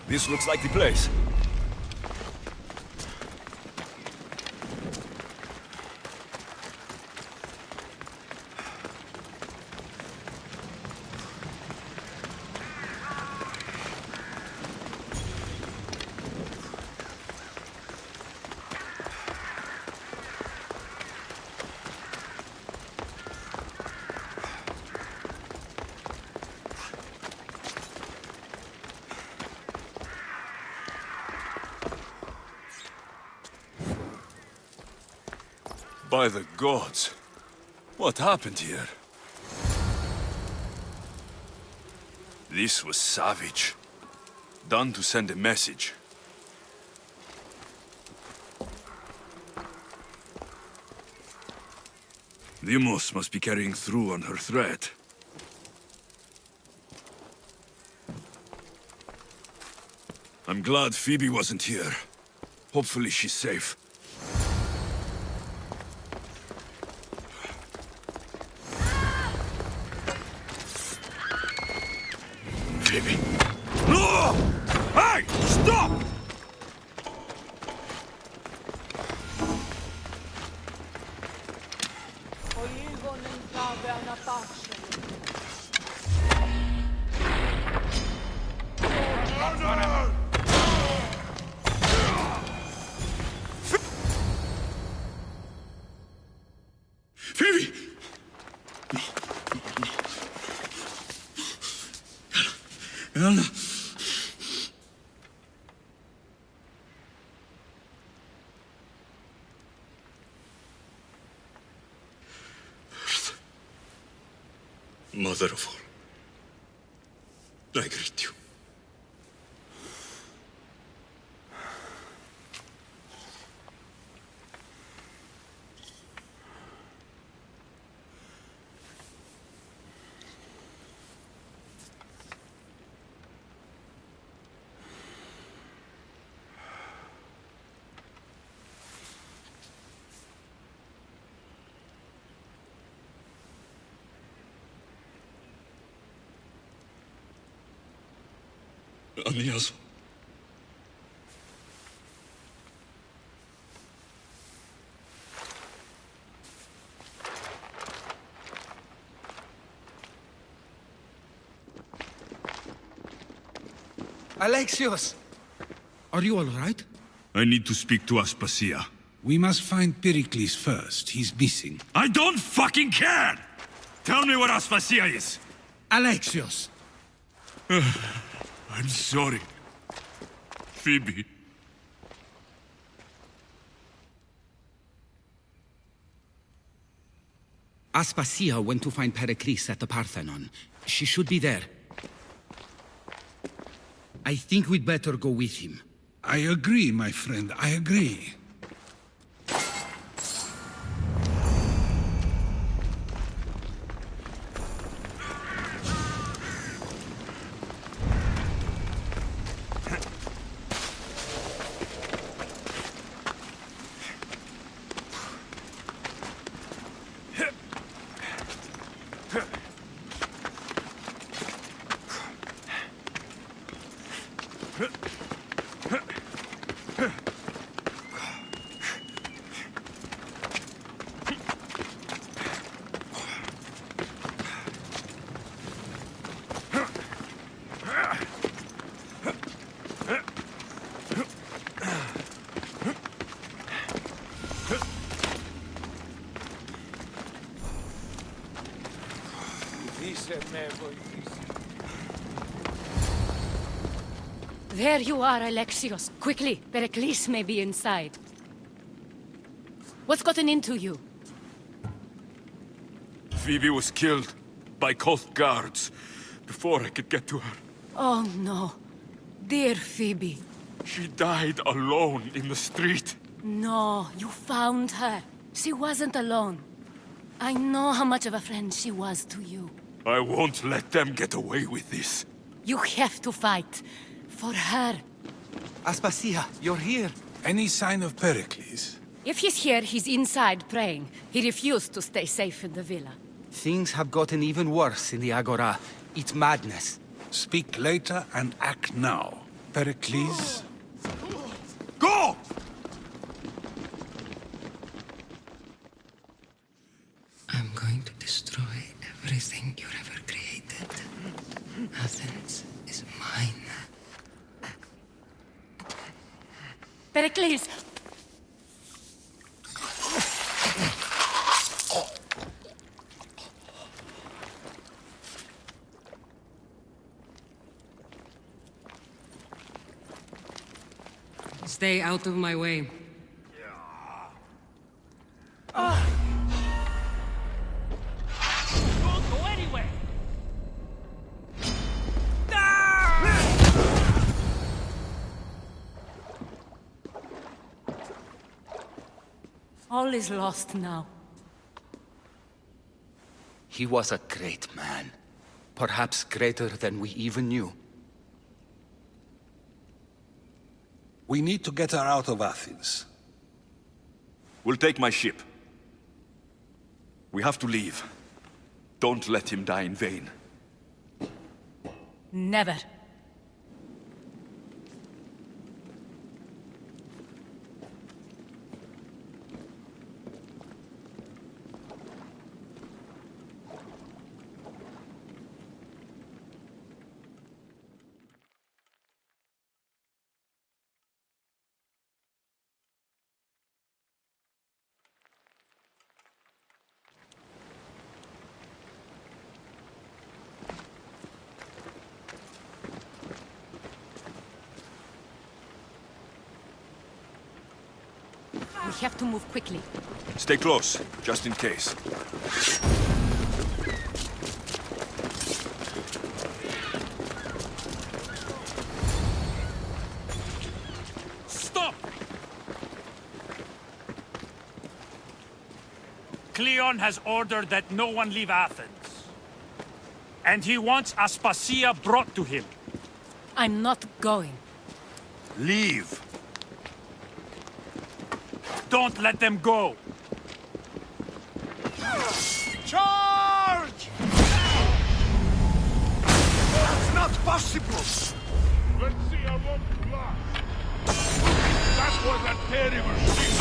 This looks like the place. By the gods, what happened here? This was savage. Done to send a message. Limos must be carrying through on her threat. I'm glad Phoebe wasn't here. Hopefully she's safe. Phoebe. No! Hey! Stop! Phoebe! Anna. Mother of all, I greet you. 아니어서. Alexios! Are you all right? I need to speak to Aspasia. We must find Pericles first. He's missing. I don't fucking care! Tell me where Aspasia is! Alexios! I'm sorry. Phoebe. Aspasia went to find Pericles at the Parthenon. She should be there. I think we'd better go with him. I agree, my friend. I agree. There you are, Alexios. Quickly, Pericles may be inside. What's gotten into you? Phoebe was killed by cult guards before I could get to her. Oh, no. Dear Phoebe. She died alone in the street. No, you found her. She wasn't alone. I know how much of a friend she was to you. I won't let them get away with this. You have to fight. For her. Aspasia, you're here. Any sign of Pericles? If he's here, he's inside praying. He refused to stay safe in the villa. Things have gotten even worse in the Agora. It's madness. Speak later and act now. Pericles? Go! I'm going to destroy everything you've ever created. Athens is mine. Pericles! Stay out of my way. Don't go anywhere! All is lost now. He was a great man. Perhaps greater than we even knew. We need to get her out of Athens. We'll take my ship. We have to leave. Don't let him die in vain. Never. We have to move quickly. Stay close, just in case. Stop! Cleon has ordered that no one leave Athens. And he wants Aspasia brought to him. I'm not going. Leave! Don't let them go! Charge! That's not possible! Let's see how long you last. That was a terrible thing.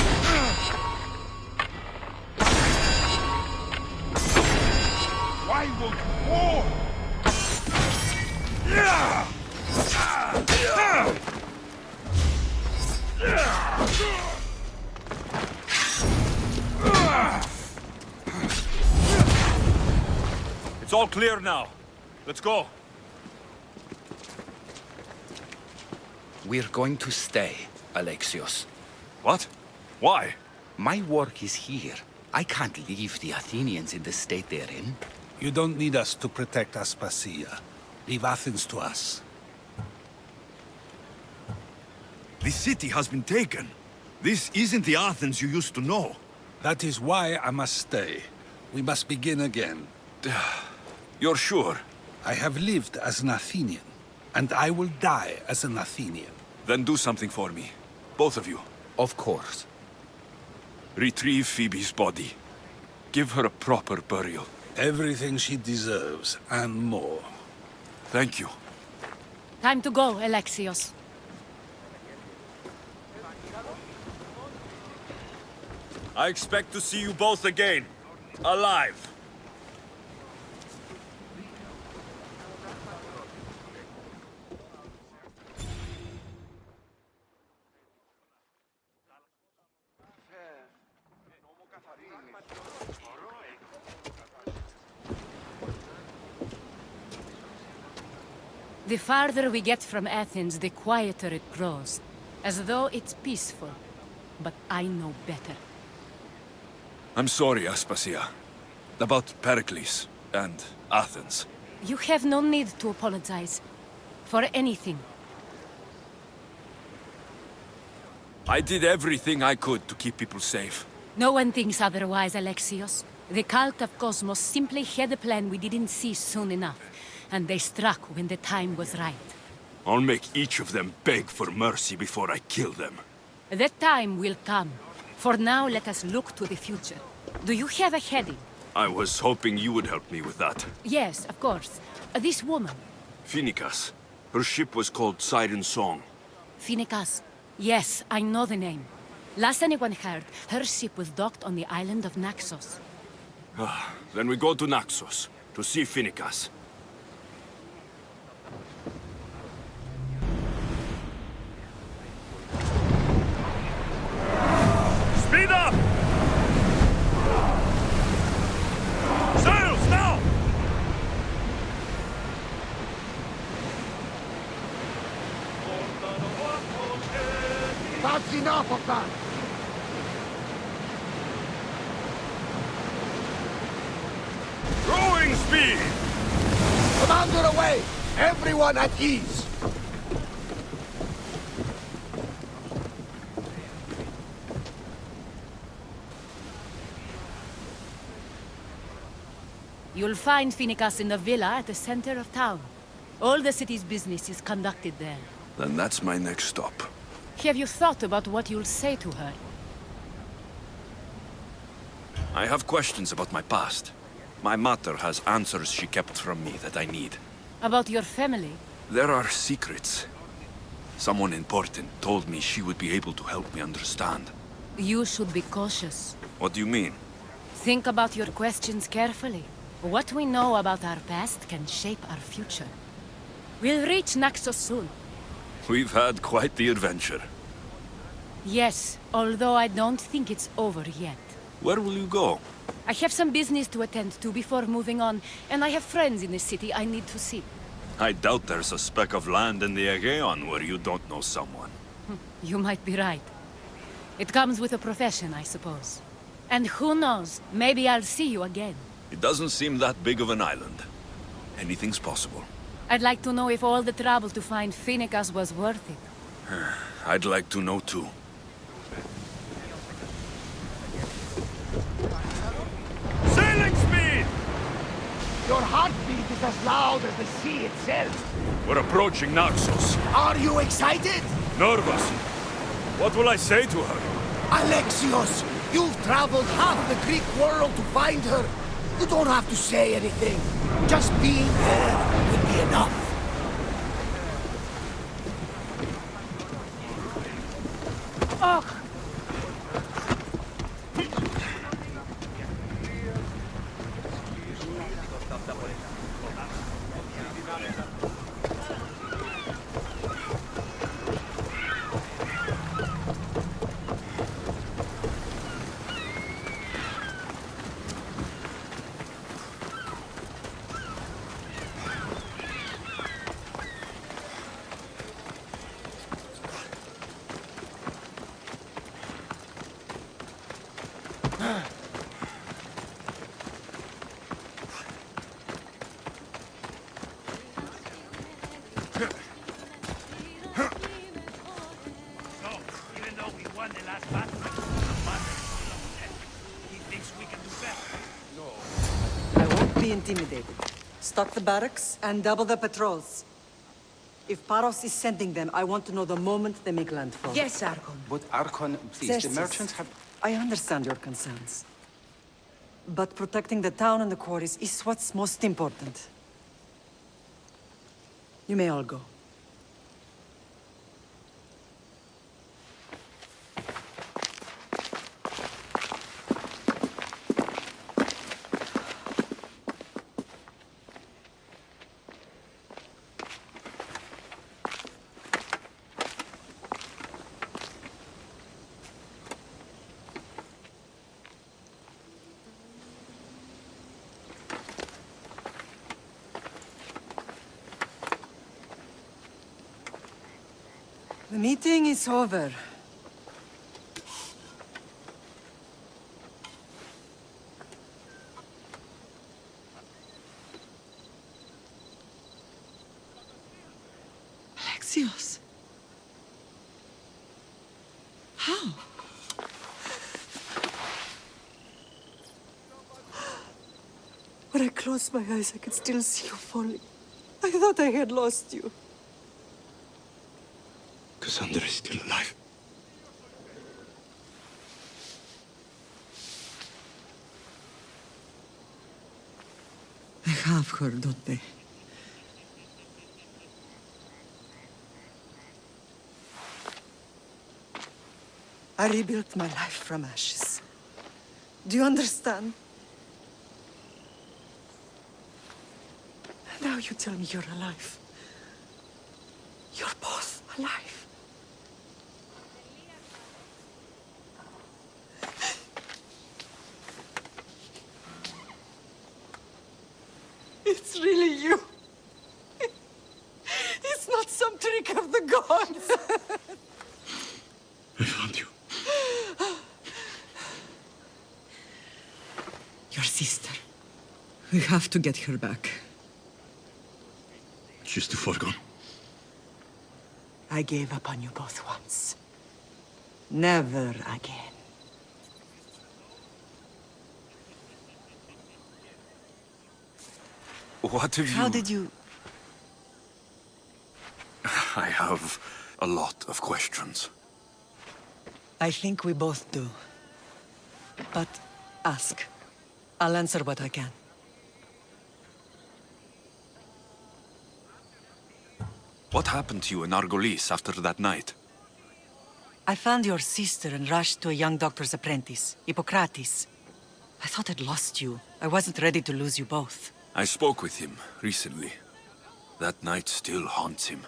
Why won't you war? It's all clear now. Let's go. We're going to stay, Alexios. What? Why? My work is here. I can't leave the Athenians in the state they're in. You don't need us to protect Aspasia. Leave Athens to us. The city has been taken. This isn't the Athens you used to know. That is why I must stay. We must begin again. You're sure? I have lived as an Athenian, and I will die as an Athenian. Then do something for me. Both of you. Of course. Retrieve Phoebe's body. Give her a proper burial. Everything she deserves, and more. Thank you. Time to go, Alexios. I expect to see you both again. Alive. The farther we get from Athens, the quieter it grows. As though it's peaceful. But I know better. I'm sorry, Aspasia. About Pericles and Athens. You have no need to apologize. For anything. I did everything I could to keep people safe. No one thinks otherwise, Alexios. The cult of Cosmos simply had a plan we didn't see soon enough, and they struck when the time was right. I'll make each of them beg for mercy before I kill them. That time will come. For now, let us look to the future. Do you have a heading? I was hoping you would help me with that. Yes, of course. This woman. Phoenicas. Her ship was called Siren Song. Phoenicas. Yes, I know the name. Last anyone heard, her ship was docked on the island of Naxos. Then we go to Naxos, to see Phoenicas. Speed up! Sails, now! That's enough of that! Rowing speed! Commander away! Everyone at ease! You'll find Phoenicas in the villa at the center of town. All the city's business is conducted there. Then that's my next stop. Have you thought about what you'll say to her? I have questions about my past. My mater has answers she kept from me that I need. About your family? There are secrets. Someone important told me she would be able to help me understand. You should be cautious. What do you mean? Think about your questions carefully. What we know about our past can shape our future. We'll reach Naxos soon. We've had quite the adventure. Yes, although I don't think it's over yet. Where will you go? I have some business to attend to before moving on, and I have friends in the city I need to see. I doubt there's a speck of land in the Aegean where you don't know someone. You might be right. It comes with a profession, I suppose. And who knows, maybe I'll see you again. It doesn't seem that big of an island. Anything's possible. I'd like to know if all the trouble to find Phoenicas was worth it. I'd like to know too. Sailing speed! Your heartbeat is as loud as the sea itself. We're approaching Naxos. Are you excited? Nervous. What will I say to her? Alexios, you've traveled half the Greek world to find her. You don't have to say anything. Just being there will be enough. Oh! Be intimidated. Stock the barracks and double the patrols. If Paros is sending them, I want to know the moment they make landfall. Yes, Archon. But Archon, please, the merchants have... I understand your concerns. But protecting the town and the quarries is what's most important. You may all go. The meeting is over. Alexios. When I closed my eyes, I could still see you falling. I thought I had lost you. Cassandra is still alive. I have her, don't they? I rebuilt my life from ashes. Do you understand? Now you tell me you're alive. You're both alive. It's really you. It's not some trick of the gods. I found you. Your sister. We have to get her back. She's too far gone. I gave up on you both once. Never again. What have you... How did you... I have a lot of questions. I think we both do. But ask. I'll answer what I can. What happened to you in Argolis after that night? I found your sister and rushed to a young doctor's apprentice, Hippocrates. I thought I'd lost you. I wasn't ready to lose you both. I spoke with him recently. That night still haunts him.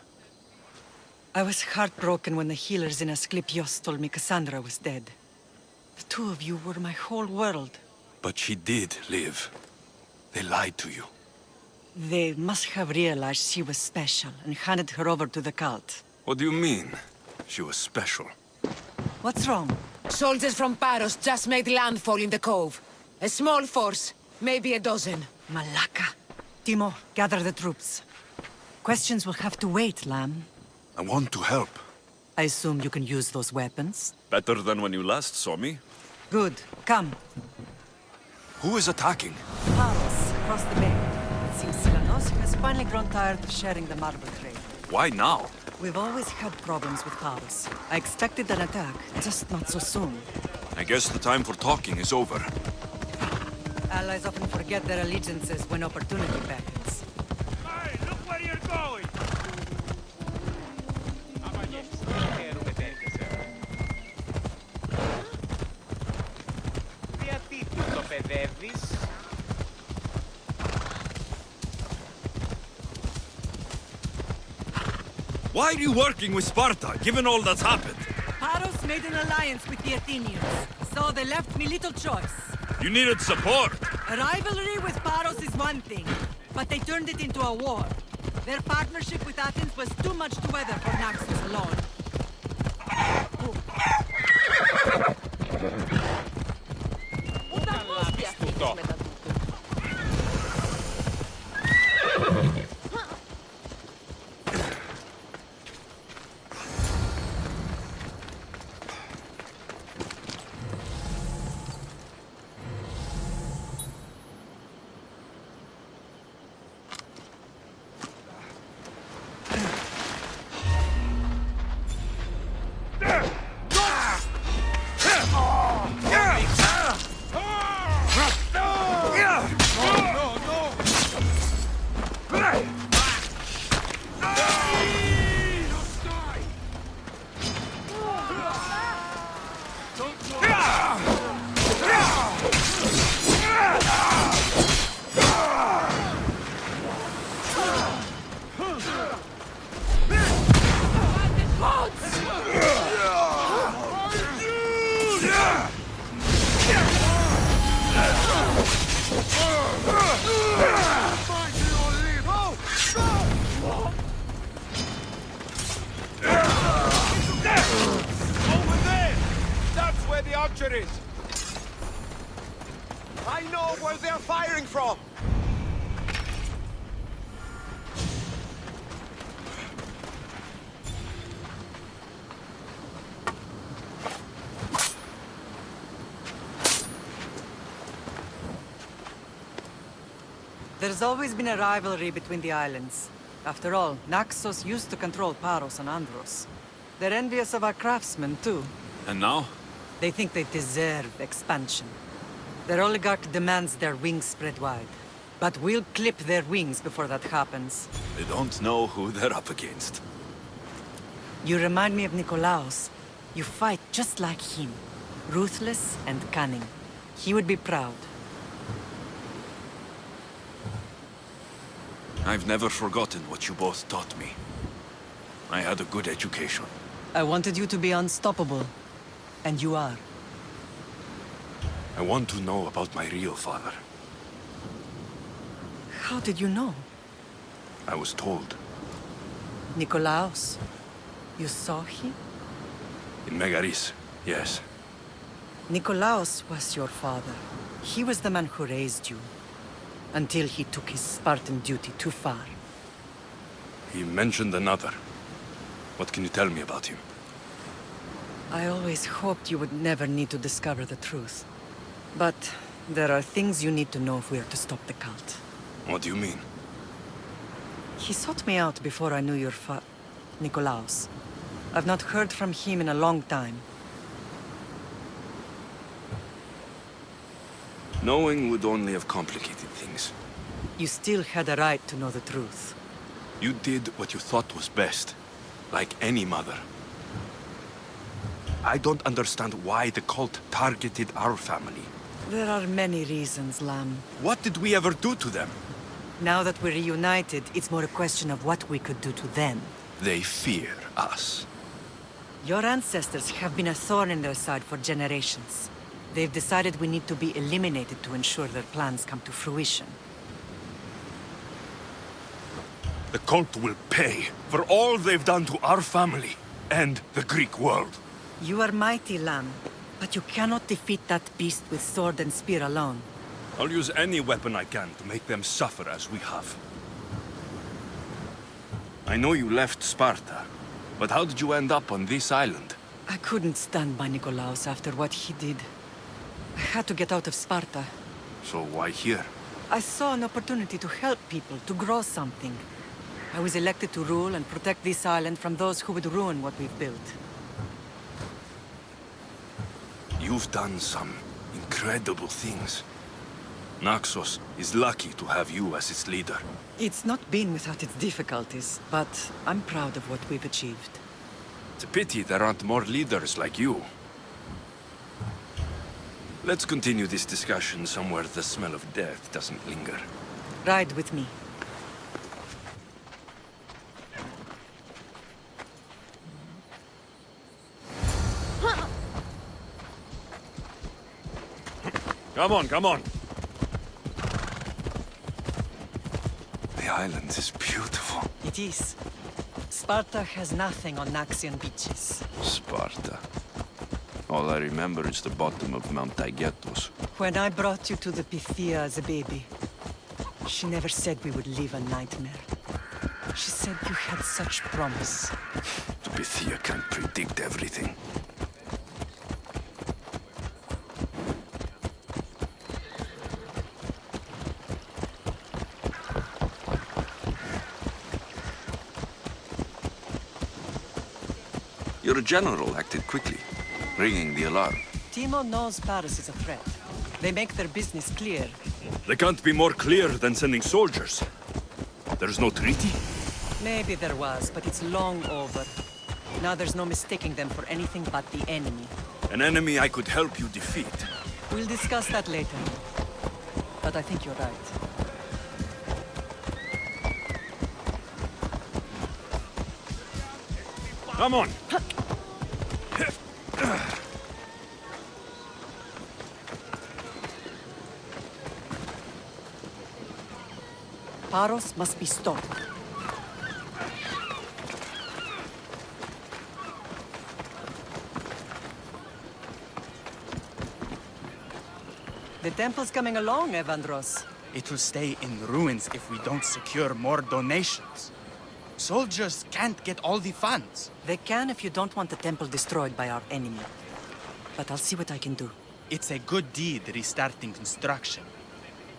I was heartbroken when the healers in Asclepios told me Cassandra was dead. The two of you were my whole world. But she did live. They lied to you. They must have realized she was special and handed her over to the cult. What do you mean? She was special. What's wrong? Soldiers from Paros just made landfall in the cove. A small force, maybe a dozen. Malaka. Timo, gather the troops. Questions will have to wait, Lamb. I want to help. I assume you can use those weapons? Better than when you last saw me. Good. Come. Who is attacking? Paros, across the bay. It seems Silanos has finally grown tired of sharing the marble trade. Why now? We've always had problems with Paros. I expected an attack, just not so soon. I guess the time for talking is over. Allies often forget their allegiances when opportunity beckons. Hey, look where you're going! Why are you working with Sparta, given all that's happened? Paros made an alliance with the Athenians, so they left me little choice. You needed support. A rivalry with Paros is one thing, but they turned it into a war. Their partnership with Athens was too much to weather for Naxos alone. I know where they're firing from! There's always been a rivalry between the islands. After all, Naxos used to control Paros and Andros. They're envious of our craftsmen, too. And now? They think they deserve expansion. Their oligarch demands their wings spread wide. But we'll clip their wings before that happens. They don't know who they're up against. You remind me of Nikolaos. You fight just like him. Ruthless and cunning. He would be proud. I've never forgotten what you both taught me. I had a good education. I wanted you to be unstoppable. And you are. I want to know about my real father. How did you know? I was told. Nikolaos. You saw him? In Megaris, yes. Nikolaos was your father. He was the man who raised you. Until he took his Spartan duty too far. He mentioned another. What can you tell me about him? I always hoped you would never need to discover the truth. But there are things you need to know if we are to stop the cult. What do you mean? He sought me out before I knew your Nikolaos. I've not heard from him in a long time. Knowing would only have complicated things. You still had a right to know the truth. You did what you thought was best, like any mother. I don't understand why the cult targeted our family. There are many reasons, Lamb. What did we ever do to them? Now that we're reunited, it's more a question of what we could do to them. They fear us. Your ancestors have been a thorn in their side for generations. They've decided we need to be eliminated to ensure their plans come to fruition. The cult will pay for all they've done to our family and the Greek world. You are mighty, Lamb, but you cannot defeat that beast with sword and spear alone. I'll use any weapon I can to make them suffer as we have. I know you left Sparta, but how did you end up on this island? I couldn't stand by Nikolaos after what he did. I had to get out of Sparta. So why here? I saw an opportunity to help people, to grow something. I was elected to rule and protect this island from those who would ruin what we've built. You've done some incredible things. Naxos is lucky to have you as its leader. It's not been without its difficulties, but I'm proud of what we've achieved. It's a pity there aren't more leaders like you. Let's continue this discussion somewhere the smell of death doesn't linger. Ride with me. Come on, come on. The island is beautiful. It is. Sparta has nothing on Naxian beaches. Sparta. All I remember is the bottom of Mount Taygetus. When I brought you to the Pythia as a baby, she never said we would live a nightmare. She said you had such promise. The Pythia can't predict everything. Your general acted quickly, ringing the alarm. Timo knows Paris is a threat. They make their business clear. They can't be more clear than sending soldiers. There's no treaty? Maybe there was, but it's long over. Now there's no mistaking them for anything but the enemy. An enemy I could help you defeat. We'll discuss that later. But I think you're right. Come on! Paros must be stopped. The temple's coming along, Evandros. It will stay in ruins if we don't secure more donations. Soldiers can't get all the funds. They can if you don't want the temple destroyed by our enemy. But I'll see what I can do. It's a good deed restarting construction.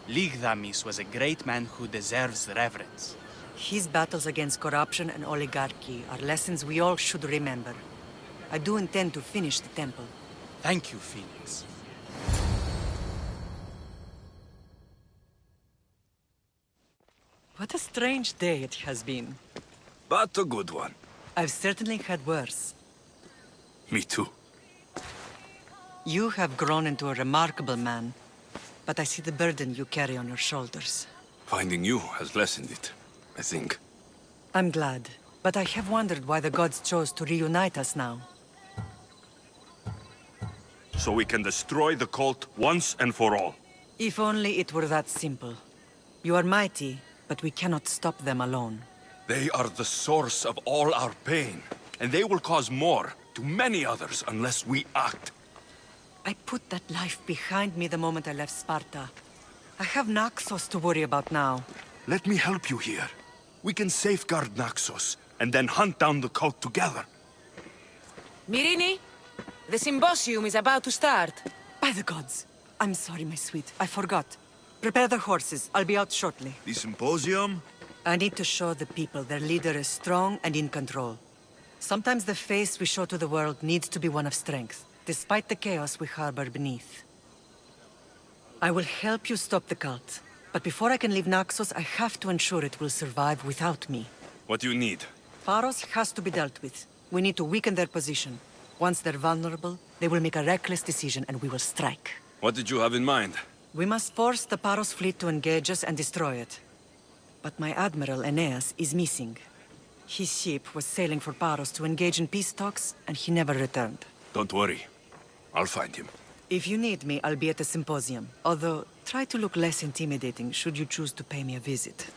Ligdamis was a great man who deserves reverence. His battles against corruption and oligarchy are lessons we all should remember. I do intend to finish the temple. Thank you, Phoenix. What a strange day it has been. But a good one. I've certainly had worse. Me too. You have grown into a remarkable man, but I see the burden you carry on your shoulders. Finding you has lessened it, I think. I'm glad, but I have wondered why the gods chose to reunite us now. So we can destroy the cult once and for all. If only it were that simple. You are mighty, but we cannot stop them alone. They are the source of all our pain, and they will cause more to many others unless we act. I put that life behind me the moment I left Sparta. I have Naxos to worry about now. Let me help you here. We can safeguard Naxos, and then hunt down the cult together. Mirini, the symposium is about to start. By the gods. I'm sorry, my sweet. I forgot. Prepare the horses. I'll be out shortly. The symposium? I need to show the people their leader is strong and in control. Sometimes the face we show to the world needs to be one of strength, despite the chaos we harbor beneath. I will help you stop the cult, but before I can leave Naxos, I have to ensure it will survive without me. What do you need? Paros has to be dealt with. We need to weaken their position. Once they're vulnerable, they will make a reckless decision and we will strike. What did you have in mind? We must force the Paros fleet to engage us and destroy it. But my admiral, Aeneas, is missing. His ship was sailing for Paros to engage in peace talks, and he never returned. Don't worry. I'll find him. If you need me, I'll be at the symposium. Although, try to look less intimidating should you choose to pay me a visit.